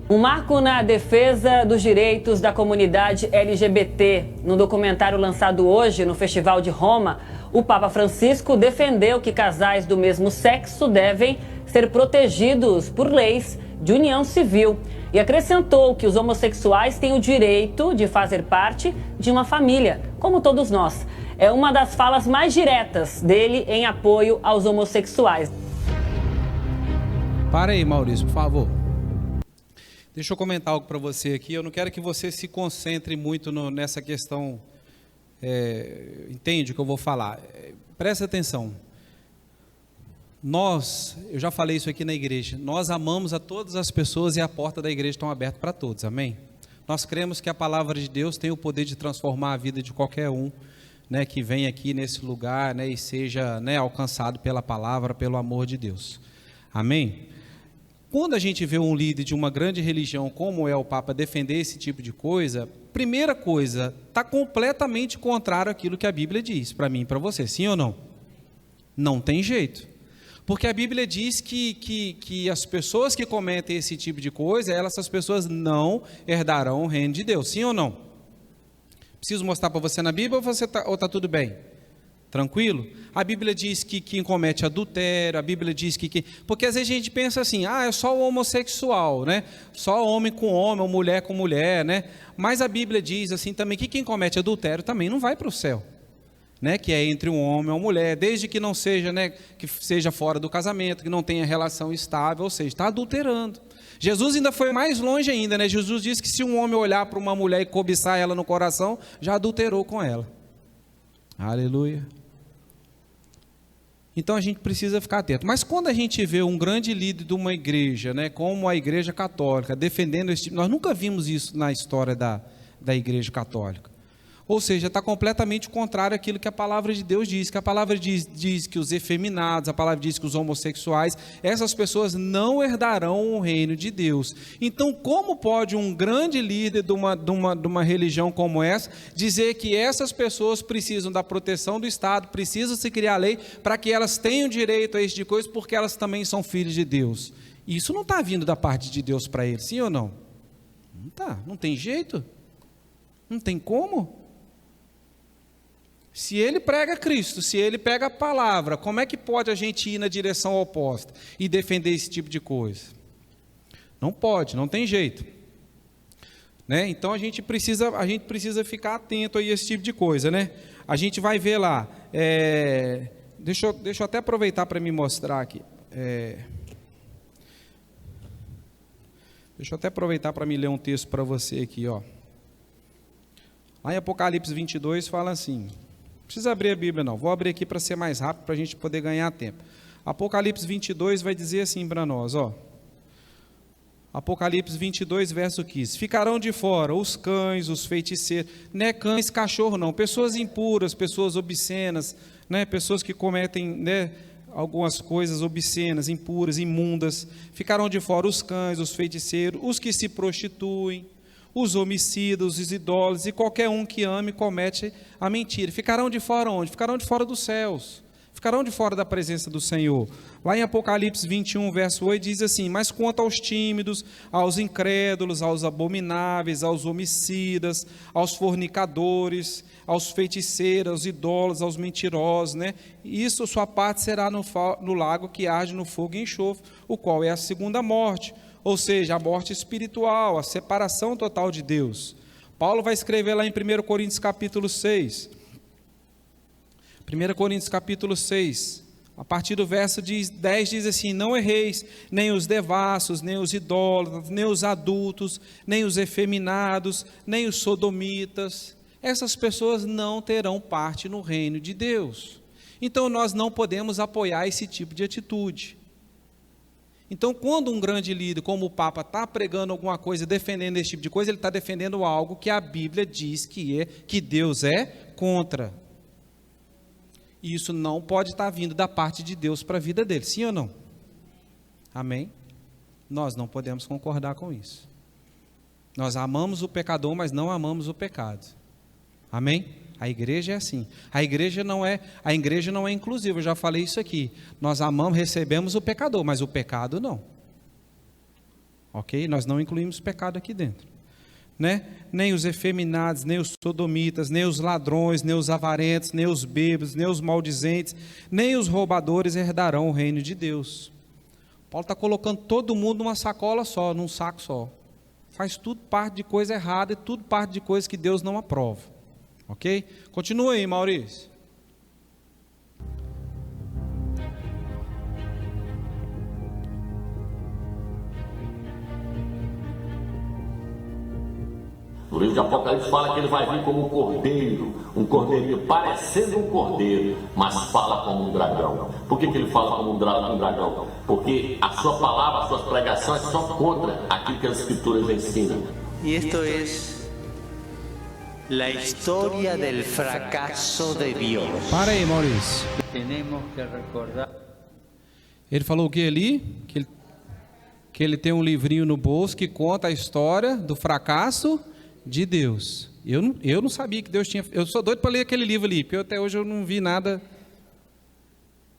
Um marco na defesa dos direitos da comunidade LGBT. No documentário lançado hoje no Festival de Roma, o Papa Francisco defendeu que casais do mesmo sexo devem ser protegidos por leis de união civil e acrescentou que os homossexuais têm o direito de fazer parte de uma família, como todos nós. É uma das falas mais diretas dele em apoio aos homossexuais. Para aí, Maurício, por favor. Deixa eu comentar algo para você aqui. Eu não quero que você se concentre muito nessa questão. Entende o que eu vou falar? Presta atenção. Eu já falei isso aqui na igreja, nós amamos a todas as pessoas e a porta da igreja está aberta para todos, amém? Nós cremos que a palavra de Deus tem o poder de transformar a vida de qualquer um, né, que vem aqui nesse lugar, né, e seja, né, alcançado pela palavra, pelo amor de Deus, amém? Quando a gente vê um líder de uma grande religião como é o Papa defender esse tipo de coisa, primeira coisa, está completamente contrário àquilo que a Bíblia diz, para mim e para você, sim ou não? Não tem jeito. Porque a Bíblia diz que as pessoas que cometem esse tipo de coisa, essas pessoas não herdarão o reino de Deus, sim ou não? Preciso mostrar para você na Bíblia ou está tudo bem? Tranquilo? A Bíblia diz que quem comete adultério, a Bíblia diz que... Porque às vezes a gente pensa assim, é só o homossexual, né? Só homem com homem, ou mulher com mulher, né? Mas a Bíblia diz assim também que quem comete adultério também não vai para o céu. Né, que é entre um homem e uma mulher, desde que não seja, né, que seja fora do casamento, que não tenha relação estável, ou seja, está adulterando. Jesus ainda foi mais longe ainda, né? Jesus disse que se um homem olhar para uma mulher e cobiçar ela no coração, já adulterou com ela. Aleluia. Então a gente precisa ficar atento. Mas quando a gente vê um grande líder de uma igreja, né, como a Igreja Católica, defendendo esse tipo, nós nunca vimos isso na história da Igreja Católica. Ou seja, está completamente contrário àquilo que a palavra de Deus diz, que a palavra diz que os efeminados, a palavra diz que os homossexuais, essas pessoas não herdarão o reino de Deus. Então, como pode um grande líder de uma religião como essa, dizer que essas pessoas precisam da proteção do Estado, precisam se criar lei, para que elas tenham direito a esse tipo de coisa, porque elas também são filhos de Deus? Isso não está vindo da parte de Deus para eles, sim ou não? Não está, não tem jeito, não tem como. Se ele prega Cristo, se ele pega a palavra, como é que pode a gente ir na direção oposta e defender esse tipo de coisa? Não pode, não tem jeito. Né? Então a gente precisa ficar atento a esse tipo de coisa, né? A gente vai ver lá, deixa eu até aproveitar para me mostrar aqui. Deixa eu até aproveitar para me ler um texto para você aqui, ó. Lá em Apocalipse 22 fala assim... Não precisa abrir a Bíblia não, vou abrir aqui para ser mais rápido, para a gente poder ganhar tempo. Apocalipse 22 vai dizer assim para nós, ó. Apocalipse 22, verso 15. Ficarão de fora os cães, os feiticeiros, não é cães, cachorro não, pessoas impuras, pessoas obscenas, né? Pessoas que cometem, né, algumas coisas obscenas, impuras, imundas. Ficarão de fora os cães, os feiticeiros, os que se prostituem, os homicidas, os idólatras e qualquer um que ame e comete a mentira. Ficarão de fora onde? Ficarão de fora dos céus. Ficarão de fora da presença do Senhor. Lá em Apocalipse 21, verso 8, diz assim: mas quanto aos tímidos, aos incrédulos, aos abomináveis, aos homicidas, aos fornicadores, aos feiticeiros, aos idólatras, aos mentirosos, né? Isso, sua parte será no lago que arde no fogo e enxofre, o qual é a segunda morte. Ou seja, a morte espiritual, a separação total de Deus. Paulo vai escrever lá em 1 Coríntios capítulo 6. 1 Coríntios capítulo 6, a partir do verso 10 diz assim: não erreis, nem os devassos, nem os idólatras, nem os adultos, nem os efeminados, nem os sodomitas. Essas pessoas não terão parte no reino de Deus. Então nós não podemos apoiar esse tipo de atitude. Então, quando um grande líder, como o Papa, está pregando alguma coisa, defendendo esse tipo de coisa, ele está defendendo algo que a Bíblia diz que Deus é contra. E isso não pode estar vindo da parte de Deus para a vida dele, sim ou não? Amém? Nós não podemos concordar com isso. Nós amamos o pecador, mas não amamos o pecado. Amém? A igreja é assim. A igreja não é inclusiva, eu já falei isso aqui. Nós amamos, recebemos o pecador, mas o pecado não. Ok? Nós não incluímos pecado aqui dentro. Né? Nem os efeminados, nem os sodomitas, nem os ladrões, nem os avarentos, nem os bêbados, nem os maldizentes, nem os roubadores herdarão o reino de Deus. Paulo está colocando todo mundo numa sacola só, num saco só. Faz tudo parte de coisa errada e tudo parte de coisa que Deus não aprova. Ok? Continua aí, Maurício. No livro de Apocalipse fala que ele vai vir como um cordeiro, um cordeirinho, parecendo um cordeiro, mas fala como um dragão. Por que ele fala como um dragão? Porque a sua palavra, as suas pregações são contra aquilo que as escrituras ensinam. E isto é a história do fracasso de Deus. Para aí, Maurício. Temos que recordar. Ele falou o que ali? Que ele tem um livrinho no bolso que conta a história do fracasso de Deus. Eu não sabia que Deus tinha... Eu sou doido para ler aquele livro ali, porque até hoje eu não vi nada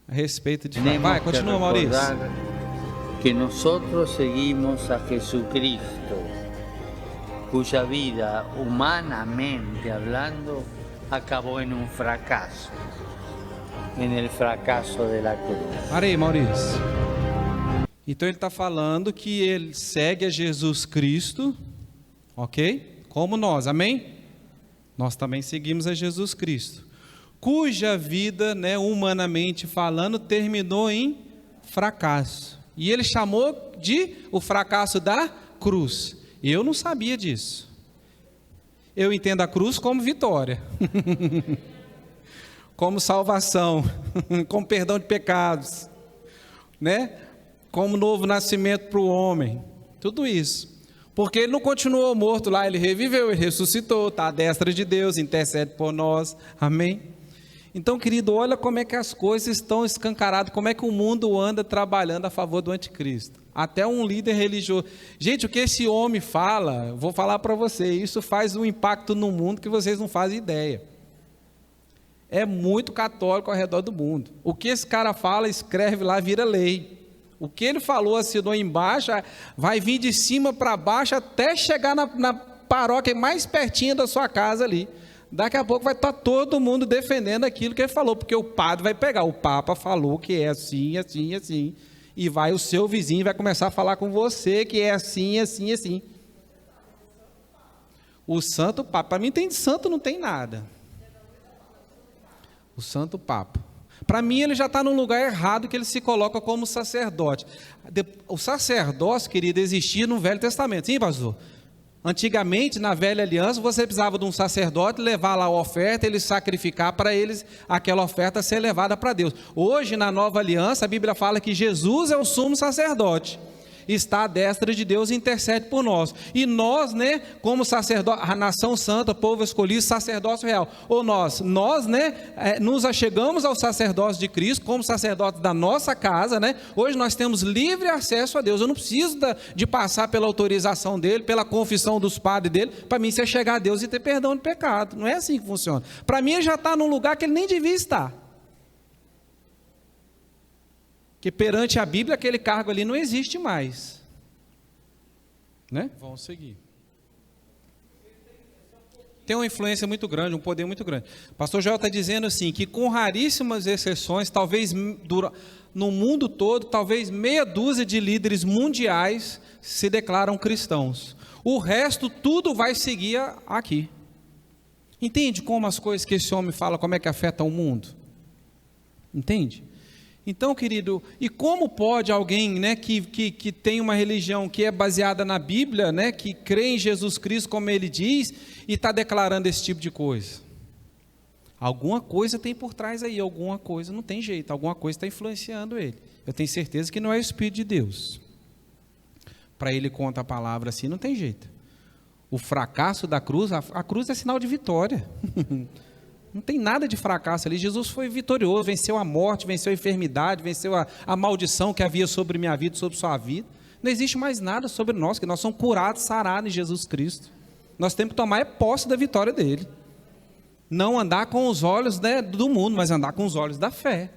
a respeito de... Vai, continua, Maurício. Que nós seguimos a Jesucristo, cuja vida, humanamente hablando, acabou em um fracasso. Em el fracasso de la cruz. Para aí, Maurício. Então ele está falando que ele segue a Jesus Cristo, ok? Como nós, amém? Nós também seguimos a Jesus Cristo, cuja vida, né, humanamente falando, terminou em fracasso. E ele chamou de o fracasso da cruz. Eu não sabia disso. Eu entendo a cruz como vitória, como salvação, como perdão de pecados, né? Como novo nascimento para o homem, tudo isso. Porque ele não continuou morto lá, ele reviveu, ele ressuscitou, está à destra de Deus, intercede por nós, amém? Então, querido, olha como é que as coisas estão escancaradas, como é que o mundo anda trabalhando a favor do anticristo. Até um líder religioso. Gente, o que esse homem fala, vou falar para vocês, isso faz um impacto no mundo que vocês não fazem ideia. É muito católico ao redor do mundo. O que esse cara fala, escreve lá, vira lei. O que ele falou, assinou embaixo, vai vir de cima para baixo até chegar na paróquia mais pertinho da sua casa ali. Daqui a pouco vai estar todo mundo defendendo aquilo que ele falou, porque o padre vai pegar, o Papa falou que é assim, assim, assim, e vai o seu vizinho vai começar a falar com você que é assim, assim, assim. O Santo Papa, para mim tem de santo, não tem nada. O Santo Papa. Para mim, ele já está no lugar errado, que ele se coloca como sacerdote. O sacerdócio, querido, existia no Velho Testamento. Sim, pastor? Antigamente, na Velha Aliança, você precisava de um sacerdote levar lá a oferta, ele sacrificar para eles, aquela oferta ser levada para Deus. Hoje, na Nova Aliança, a Bíblia fala que Jesus é o sumo sacerdote. Está à destra de Deus e intercede por nós. E nós, né, como sacerdote, a nação santa, povo escolhido, sacerdócio real. Ou nós, né, nos achegamos ao sacerdócio de Cristo, como sacerdote da nossa casa, né? Hoje nós temos livre acesso a Deus. Eu não preciso de passar pela autorização dele, pela confissão dos padres dele, para mim ser chegar a Deus e ter perdão de pecado. Não é assim que funciona. Para mim ele já está num lugar que ele nem devia estar. Que perante a Bíblia aquele cargo ali não existe mais, né? Vamos seguir. Tem uma influência muito grande, um poder muito grande. O pastor Joel está dizendo assim, que com raríssimas exceções, talvez no mundo todo, talvez meia dúzia de líderes mundiais se declaram cristãos. O resto tudo vai seguir aqui. Entende como as coisas que esse homem fala, como é que afetam o mundo? Entende? Então, querido, e como pode alguém, né, que tem uma religião que é baseada na Bíblia, né, que crê em Jesus Cristo como ele diz, e está declarando esse tipo de coisa? Alguma coisa tem por trás aí, alguma coisa, não tem jeito, alguma coisa está influenciando ele. Eu tenho certeza que não é o Espírito de Deus. Para ele conta a palavra assim, não tem jeito. O fracasso da cruz, a cruz é sinal de vitória. Não tem nada de fracasso ali. Jesus foi vitorioso, venceu a morte, venceu a enfermidade, venceu a maldição que havia sobre minha vida, sobre sua vida. Não existe mais nada sobre nós, que nós somos curados, sarados em Jesus Cristo. Nós temos que tomar posse da vitória dele. Não andar com os olhos, né, do mundo, mas andar com os olhos da fé.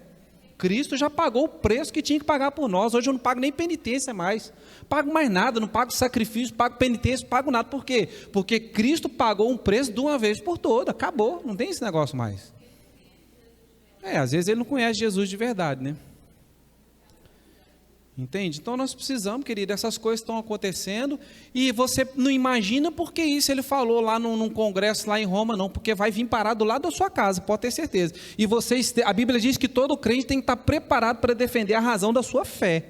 Cristo já pagou o preço que tinha que pagar por nós. Hoje eu não pago nem penitência mais. Pago mais nada, não pago sacrifício, pago penitência, pago nada. Por quê? Porque Cristo pagou um preço de uma vez por toda. Acabou, não tem esse negócio mais. Às vezes ele não conhece Jesus de verdade, né? Entende? Então nós precisamos, querido, essas coisas estão acontecendo e você não imagina por que isso ele falou lá num congresso lá em Roma, não, porque vai vir parar do lado da sua casa, pode ter certeza. E a Bíblia diz que todo crente tem que estar preparado para defender a razão da sua fé.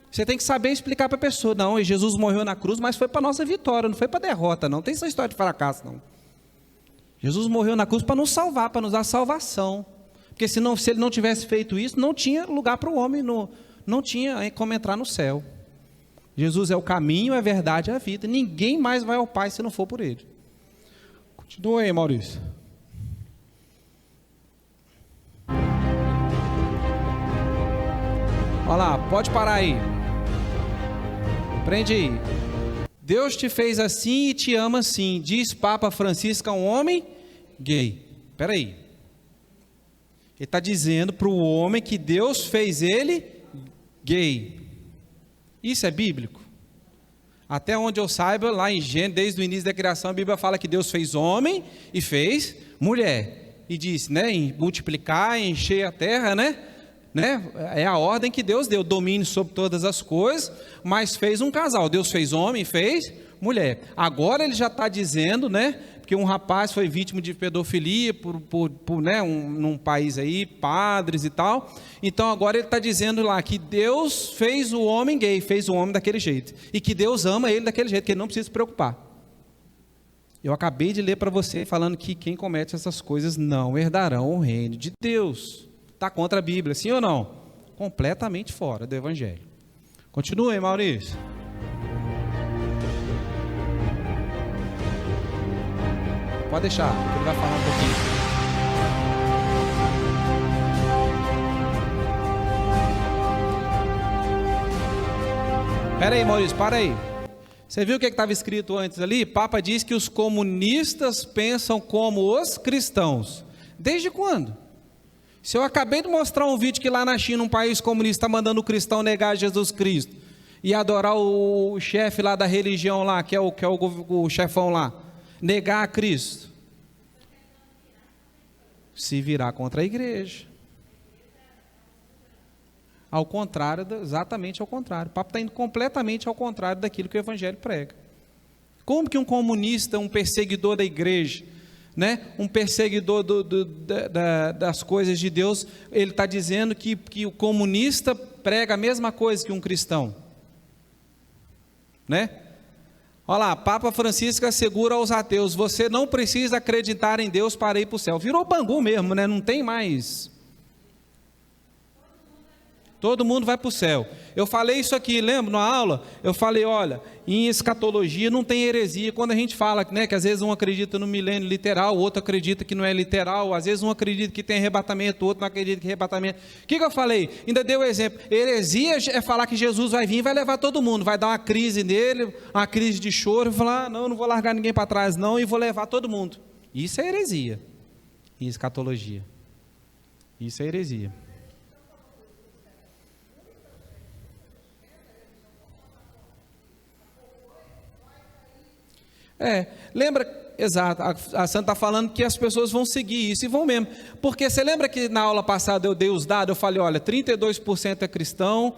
Você tem que saber explicar para a pessoa, não, Jesus morreu na cruz, mas foi para a nossa vitória, não foi para a derrota, não tem essa história de fracasso, não. Jesus morreu na cruz para nos salvar, para nos dar salvação, porque senão, se ele não tivesse feito isso, não tinha lugar para o homem não tinha como entrar no céu. Jesus é o caminho, é a verdade, é a vida. Ninguém mais vai ao Pai se não for por Ele. Continua aí, Maurício. Olha lá, pode parar aí. Prende aí. Deus te fez assim e te ama assim, diz Papa Francisco a um homem gay. Espera aí. Ele está dizendo para o homem que Deus fez ele gay. Isso é bíblico? Até onde eu saiba, lá em Gênesis, desde o início da criação, a Bíblia fala que Deus fez homem e fez mulher. E disse, né, em multiplicar, encher a terra, né? É a ordem que Deus deu, domínio sobre todas as coisas, mas fez um casal. Deus fez homem e fez mulher. Agora ele já está dizendo, né? Porque um rapaz foi vítima de pedofilia num país aí, padres e tal. Então agora ele está dizendo lá que Deus fez o homem gay, fez o homem daquele jeito. E que Deus ama ele daquele jeito, que ele não precisa se preocupar. Eu acabei de ler para você falando que quem comete essas coisas não herdarão o reino de Deus. Está contra a Bíblia, sim ou não? Completamente fora do Evangelho. Continue, Maurício. Pode deixar, que ele vai falar um pouquinho. Espera aí, Maurício, para aí. Você viu o que estava escrito antes ali? Papa diz que os comunistas pensam como os cristãos. Desde quando? Se eu acabei de mostrar um vídeo que lá na China, um país comunista, está mandando o cristão negar Jesus Cristo e adorar o chefe lá da religião lá, que é o chefão lá, negar a Cristo, se virar contra a igreja. Ao contrário, exatamente ao contrário. O Papa está indo completamente ao contrário daquilo que o Evangelho prega. Como que um comunista, um perseguidor da igreja, né, um perseguidor das coisas de Deus, ele está dizendo que o comunista prega a mesma coisa que um cristão, né? Olha lá, Papa Francisco assegura aos ateus: você não precisa acreditar em Deus para ir para o céu. Virou Bangu mesmo, né? Não tem mais. Todo mundo vai para o céu. Eu falei isso aqui, lembra, na aula? Eu falei, olha, em escatologia não tem heresia. Quando a gente fala, né, que às vezes um acredita no milênio literal, o outro acredita que não é literal, às vezes um acredita que tem arrebatamento, o outro não acredita que é arrebatamento. O que eu falei? Ainda dei o exemplo. Heresia é falar que Jesus vai vir e vai levar todo mundo, vai dar uma crise nele, uma crise de choro, e falar, não vou largar ninguém para trás não, e vou levar todo mundo. Isso é heresia. Em escatologia. Isso é heresia. Lembra, exato, a Santa está falando que as pessoas vão seguir isso, e vão mesmo, porque você lembra que na aula passada eu dei os dados, eu falei, olha, 32% é cristão,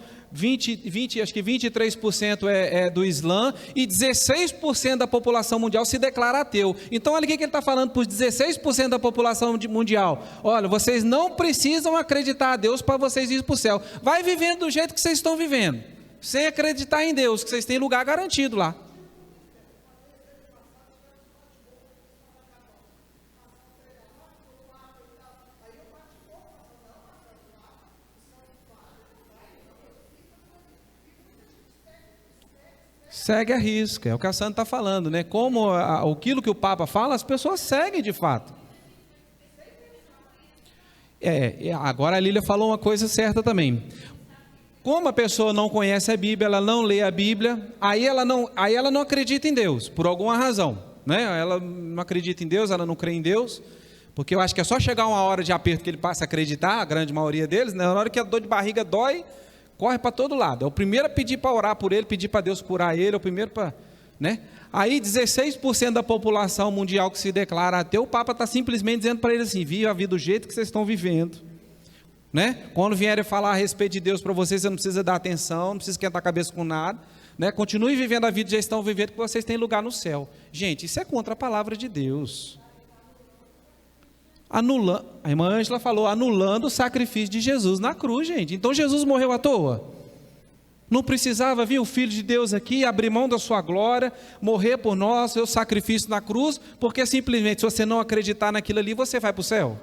acho que 23% é do Islã, e 16% da população mundial se declara ateu. Então olha o que ele está falando para os 16% da população mundial: olha, vocês não precisam acreditar a Deus para vocês irem para o céu, vai vivendo do jeito que vocês estão vivendo, sem acreditar em Deus, que vocês têm lugar garantido lá. Segue a risca, é o que a Santa está falando, né? Como aquilo que o Papa fala, as pessoas seguem de fato. Agora a Lília falou uma coisa certa também. Como a pessoa não conhece a Bíblia, ela não lê a Bíblia, aí ela não acredita em Deus, por alguma razão, né? Ela não acredita em Deus, ela não crê em Deus, porque eu acho que é só chegar uma hora de aperto que ele passa a acreditar, a grande maioria deles, né? Na hora que a dor de barriga dói, corre para todo lado. É o primeiro a pedir para orar por ele, pedir para Deus curar ele, é o primeiro para, né? Aí 16% da população mundial que se declara ateu, o Papa está simplesmente dizendo para ele assim: viva a vida do jeito que vocês estão vivendo, né? Quando vierem falar a respeito de Deus para vocês, você não precisa dar atenção, não precisa esquentar a cabeça com nada, né? Continue vivendo a vida que já estão vivendo, que vocês têm lugar no céu. Gente, isso é contra a palavra de Deus. A irmã Ângela falou, anulando o sacrifício de Jesus na cruz, gente. Então Jesus morreu à toa? Não precisava vir o Filho de Deus aqui, abrir mão da sua glória, morrer por nós, seu sacrifício na cruz, porque simplesmente se você não acreditar naquilo ali, você vai para o céu?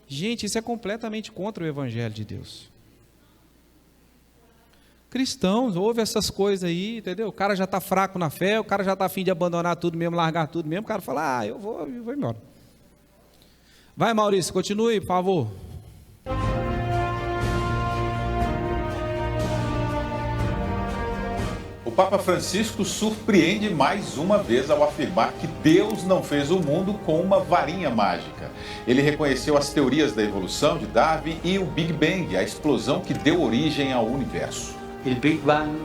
Gente, isso é completamente contra o Evangelho de Deus. Cristãos, ouve essas coisas aí, entendeu? O cara já está fraco na fé, o cara já está a fim de abandonar tudo mesmo, largar tudo mesmo, o cara fala, eu vou embora. Vai, Maurício, continue, por favor. O Papa Francisco surpreende mais uma vez ao afirmar que Deus não fez o mundo com uma varinha mágica. Ele reconheceu as teorias da evolução de Darwin e o Big Bang, a explosão que deu origem ao universo. O Big Bang,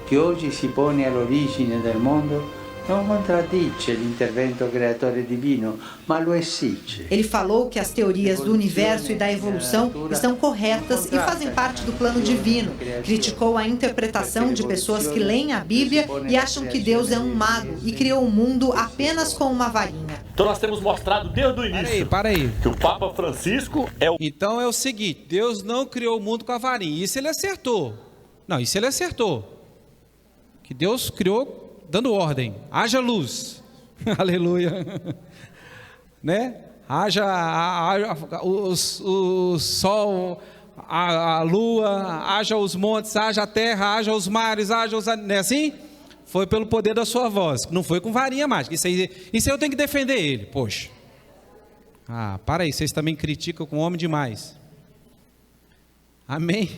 que hoje se põe all'origine del mondo, não contradice l'intervento creatore divino, mas lo esige. Ele falou que as teorias do universo e da evolução estão corretas e fazem parte do plano divino. Criticou a interpretação de pessoas que leem a Bíblia e acham que Deus é um mago e criou o mundo apenas com uma varinha. Então nós temos mostrado desde o início para aí. Que o Papa Francisco é o... Então é o seguinte, Deus não criou o mundo com a varinha. Isso ele acertou. Não, isso ele acertou. Que Deus criou dando ordem, haja luz, aleluia, né? Haja o sol, a lua, haja os montes, haja a terra, haja os mares, haja os... Não é assim? Foi pelo poder da sua voz, não foi com varinha mágica. Isso aí eu tenho que defender ele, poxa. Para aí, vocês também criticam com homem demais. Amém?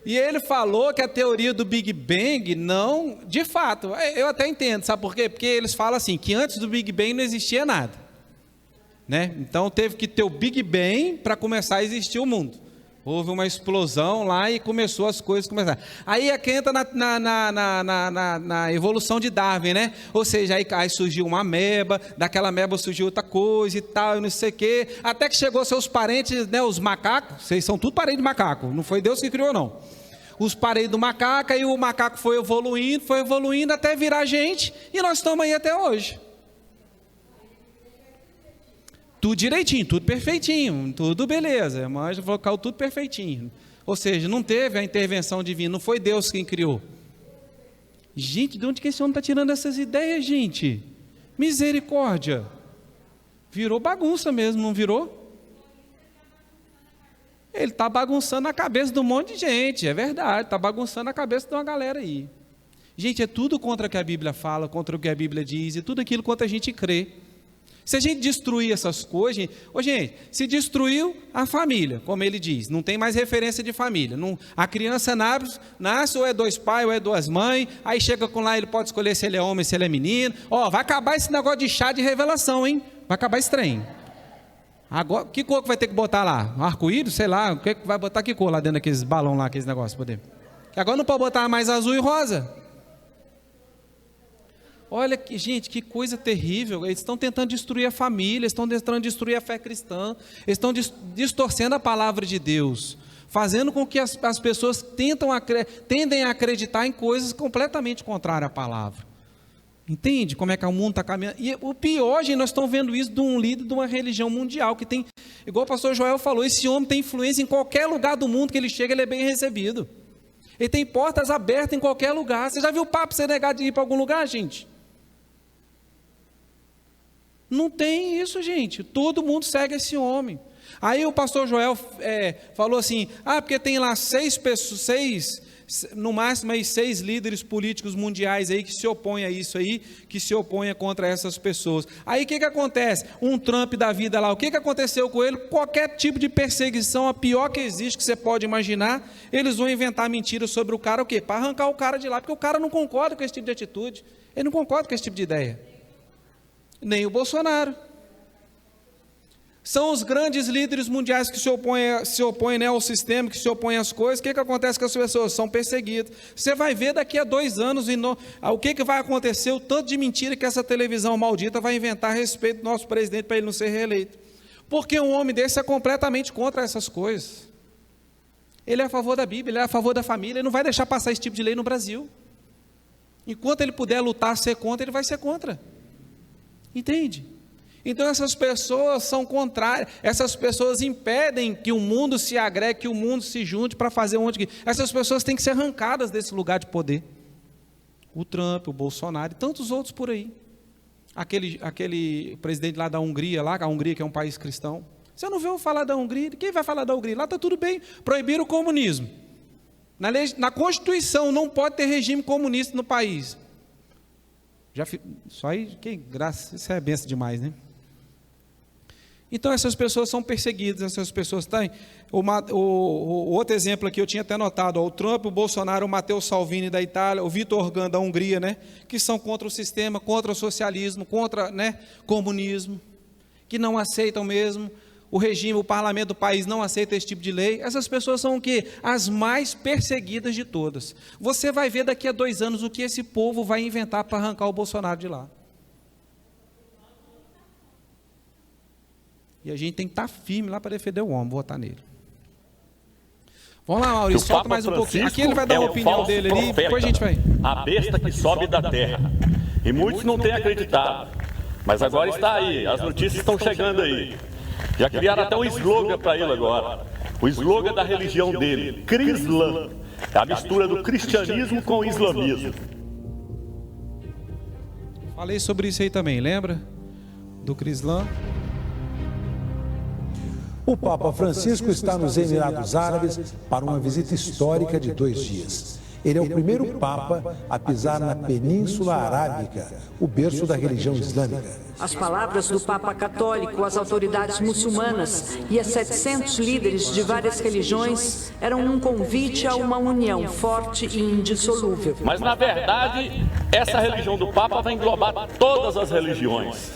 E ele falou que a teoria do Big Bang não, de fato, eu até entendo, sabe por quê? Porque eles falam assim, que antes do Big Bang não existia nada, né? Então teve que ter o Big Bang para começar a existir o mundo. Houve uma explosão lá e começou as coisas a começar. Aí é que entra na evolução de Darwin, né? Ou seja, aí surgiu uma ameba, daquela ameba surgiu outra coisa e tal, e não sei o quê. Até que chegou seus parentes, né? Os macacos, vocês são tudo parentes de macaco, não foi Deus que criou não. Os parentes do macaco, aí o macaco foi evoluindo até virar gente, e nós estamos aí até hoje. Tudo direitinho, tudo perfeitinho, tudo beleza. A irmã já falou que tudo perfeitinho. Ou seja, não teve a intervenção divina, não foi Deus quem criou. Gente, de onde que esse homem está tirando essas ideias, gente? Misericórdia. Virou bagunça mesmo, não virou? Ele está bagunçando a cabeça de um monte de gente, é verdade, está bagunçando a cabeça de uma galera aí. Gente, é tudo contra o que a Bíblia fala, contra o que a Bíblia diz, e tudo aquilo quanto a gente crê. Se a gente destruir essas coisas, gente, se destruiu a família, como ele diz, não tem mais referência de família. A criança nasce ou é dois pais ou é duas mães, aí chega com lá, ele pode escolher se ele é homem, se ele é menino. Vai acabar esse negócio de chá de revelação, hein? Vai acabar esse trem. Agora, que cor que vai ter que botar lá? Arco-íris, sei lá, o que vai botar que cor lá dentro daqueles balão lá, aqueles negócios, poder. Agora não pode botar mais azul e rosa. Olha, gente, que coisa terrível. Eles estão tentando destruir a família, estão tentando destruir a fé cristã, eles estão distorcendo a palavra de Deus, fazendo com que as pessoas tendem a acreditar em coisas completamente contrárias à palavra. Entende como é que o mundo está caminhando? E o pior, gente, nós estamos vendo isso de um líder de uma religião mundial, que tem, igual o pastor Joel falou, esse homem tem influência em qualquer lugar do mundo que ele chega, ele é bem recebido. Ele tem portas abertas em qualquer lugar. Você já viu o Papa ser negado de ir para algum lugar, gente? Não tem isso, gente. Todo mundo segue esse homem. Aí o pastor Joel falou assim, porque tem lá seis no máximo aí 6 líderes políticos mundiais aí que se opõem a isso aí, que se opõem contra essas pessoas. Aí o que acontece? Um Trump da vida lá, o que aconteceu com ele? Qualquer tipo de perseguição, a pior que existe, que você pode imaginar, eles vão inventar mentiras sobre o cara, o quê? Para arrancar o cara de lá, porque o cara não concorda com esse tipo de atitude, ele não concorda com esse tipo de ideia. Nem o Bolsonaro. São os grandes líderes mundiais que se opõem né, ao sistema, que se opõem às coisas. O que acontece com as pessoas? São perseguidas. Você vai ver daqui a 2 anos o que vai acontecer, o tanto de mentira que essa televisão maldita vai inventar a respeito do nosso presidente para ele não ser reeleito. Porque um homem desse é completamente contra essas coisas. Ele é a favor da Bíblia, ele é a favor da família, ele não vai deixar passar esse tipo de lei no Brasil. Enquanto ele puder lutar, ser contra, ele vai ser contra. Entende? Então essas pessoas são contrárias, essas pessoas impedem que o mundo se agregue, que o mundo se junte para fazer essas pessoas têm que ser arrancadas desse lugar de poder. O Trump, o Bolsonaro e tantos outros por aí. Aquele presidente lá da Hungria, a Hungria que é um país cristão. Você não viu falar da Hungria? Quem vai falar da Hungria? Lá está tudo bem, proibiram o comunismo. Na Constituição não pode ter regime comunista no país. Só aí, isso é benção demais, né? Então essas pessoas são perseguidas, essas pessoas têm. O outro exemplo aqui eu tinha até notado, o Trump, o Bolsonaro, o Matteo Salvini da Itália, o Viktor Orban da Hungria, né, que são contra o sistema, contra o socialismo, contra comunismo, que não aceitam mesmo, o regime, o parlamento do país não aceita esse tipo de lei. Essas pessoas são o quê? As mais perseguidas de todas. Você vai ver daqui a 2 anos o que esse povo vai inventar para arrancar o Bolsonaro de lá. E a gente tem que estar firme lá para defender o homem, votar nele. Vamos lá, Maurício, solta mais um pouquinho. Aqui ele vai dar uma opinião dele ali, depois a gente vai. A besta que sobe da terra. E muitos não têm acreditado. Mas agora está aí, as notícias estão chegando aí. Já criaram até um slogan para ele agora. O slogan da religião dele, Crislam. É a mistura do cristianismo com o islamismo. Falei sobre isso aí também, lembra? Do Crislam. O Papa Francisco está nos Emirados Árabes para uma visita histórica de 2 dias. Ele é o primeiro Papa a pisar na Península Arábica, o berço da religião islâmica. As palavras do Papa Católico às autoridades muçulmanas e a 700 líderes de várias religiões eram um convite a uma união forte e indissolúvel. Mas, na verdade, essa religião do Papa vai englobar todas as religiões.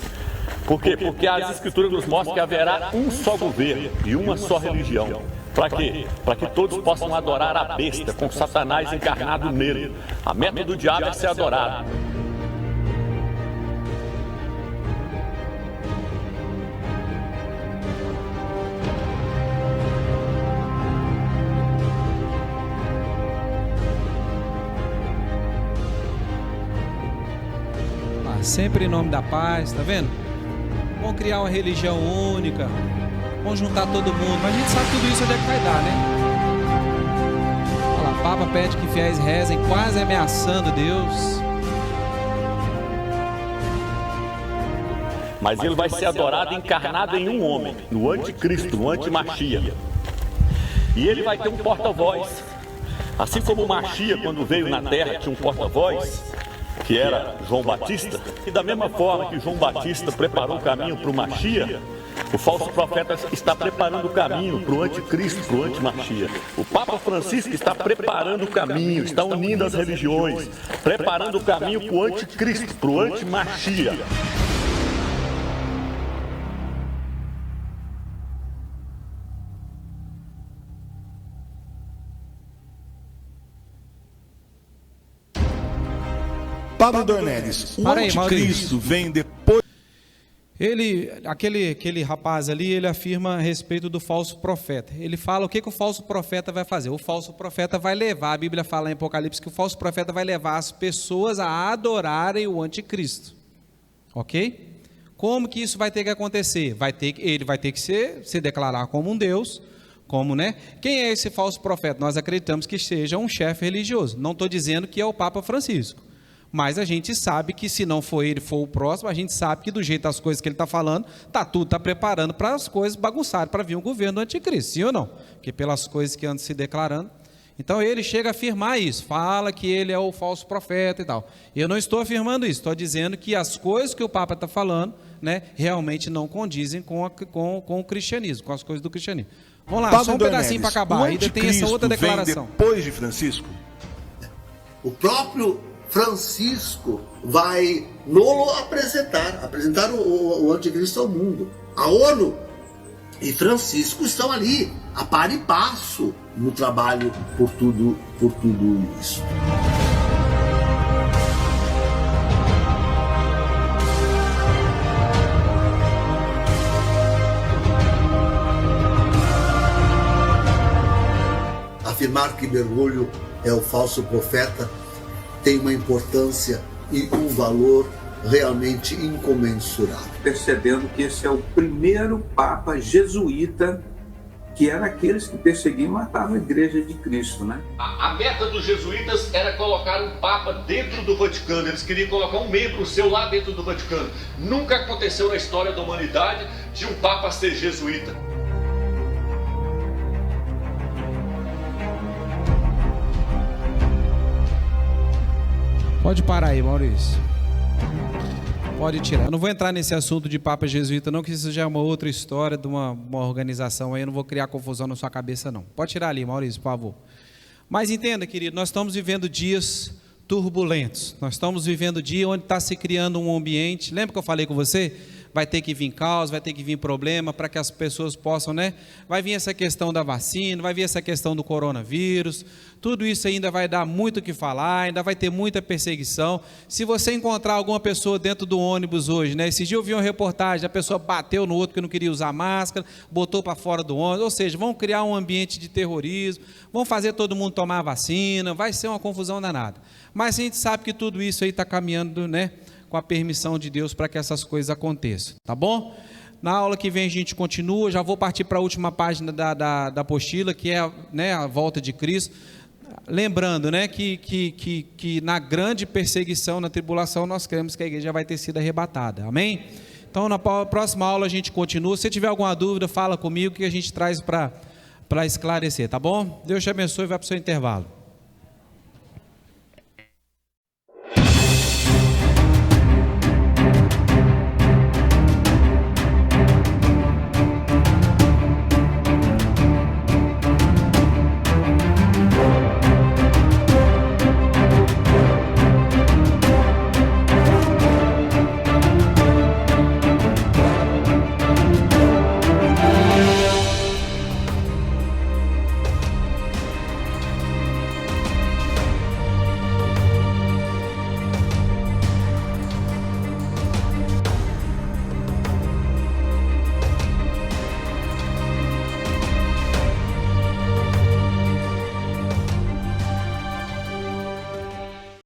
Por quê? Porque as Escrituras nos mostram que haverá um só governo e uma só religião. Para quê? Para que todos possam adorar a besta com Satanás encarnado nele. A meta do diabo é ser adorado. Sempre em nome da paz, tá vendo? Vamos criar uma religião única, vamos juntar todo mundo, mas a gente sabe tudo isso onde é que vai dar, né? Olha lá, o Papa pede que fiéis rezem, quase ameaçando Deus. Mas ele vai ser adorado encarnado em um homem, no anticristo, no antimachia. E ele vai ter um porta-voz. Assim como o Machia, quando veio na terra, tinha um porta-voz, que era João Batista, e da mesma forma que João Batista preparou o caminho para o Machia, o falso profeta está preparando o caminho para o anticristo, para o antimachia. O Papa Francisco está preparando o caminho, está unindo as religiões, preparando o caminho para o anticristo, para o antimachia. Pablo Dornelles, o anticristo vem depois... Aquele rapaz ali, ele afirma a respeito do falso profeta. Ele fala o que o falso profeta vai fazer. O falso profeta vai levar, a Bíblia fala em Apocalipse, que o falso profeta vai levar as pessoas a adorarem o anticristo. Ok? Como que isso vai ter que acontecer? Ele vai ter que se declarar como um Deus, né? Quem é esse falso profeta? Nós acreditamos que seja um chefe religioso. Não estou dizendo que é o Papa Francisco. Mas a gente sabe que se não for ele, for o próximo, a gente sabe que do jeito das coisas que ele está falando, está preparando para as coisas bagunçarem, para vir um governo do anticristo, sim ou não? Porque pelas coisas que andam se declarando. Então ele chega a afirmar isso, fala que ele é o falso profeta e tal. Eu não estou afirmando isso, estou dizendo que as coisas que o Papa está falando, né, realmente não condizem com o cristianismo, com as coisas do cristianismo. Vamos lá, só um pedacinho para acabar, ainda tem essa outra declaração. Depois de Francisco? O próprio Francisco vai apresentar o anticristo ao mundo. A ONU e Francisco estão ali, a par e passo, no trabalho por tudo isso. Afirmar que Bergoglio é o falso profeta tem uma importância e um valor realmente incomensurável. Percebendo que esse é o primeiro Papa jesuíta, que era aqueles que perseguiam e matavam a Igreja de Cristo, né? A meta dos jesuítas era colocar um Papa dentro do Vaticano. Eles queriam colocar um membro seu lá dentro do Vaticano. Nunca aconteceu na história da humanidade de um Papa ser jesuíta. Pode parar aí, Maurício. Pode tirar. Eu não vou entrar nesse assunto de Papa jesuíta não, que isso já é uma outra história de uma organização aí. Eu não vou criar confusão na sua cabeça não. Pode tirar ali, Maurício, por favor. Mas entenda, querido, nós estamos vivendo dias turbulentos. Nós estamos vivendo dia onde está se criando um ambiente. Lembra que eu falei com você? Vai ter que vir caos, vai ter que vir problema para que as pessoas possam, né? Vai vir essa questão da vacina, vai vir essa questão do coronavírus. Tudo isso ainda vai dar muito o que falar, ainda vai ter muita perseguição. Se você encontrar alguma pessoa dentro do ônibus hoje, né? Esse dia eu vi uma reportagem, a pessoa bateu no outro que não queria usar máscara, botou para fora do ônibus, ou seja, vão criar um ambiente de terrorismo, vão fazer todo mundo tomar a vacina, vai ser uma confusão danada. Mas a gente sabe que tudo isso aí está caminhando, né? Com a permissão de Deus para que essas coisas aconteçam, tá bom? Na aula que vem a gente continua, já vou partir para a última página da apostila, que é, né, a volta de Cristo. Lembrando, né, que na grande perseguição, na tribulação, nós cremos que a igreja vai ter sido arrebatada, amém? Então na próxima aula a gente continua. Se tiver alguma dúvida, fala comigo que a gente traz para esclarecer, tá bom? Deus te abençoe e vai para o seu intervalo.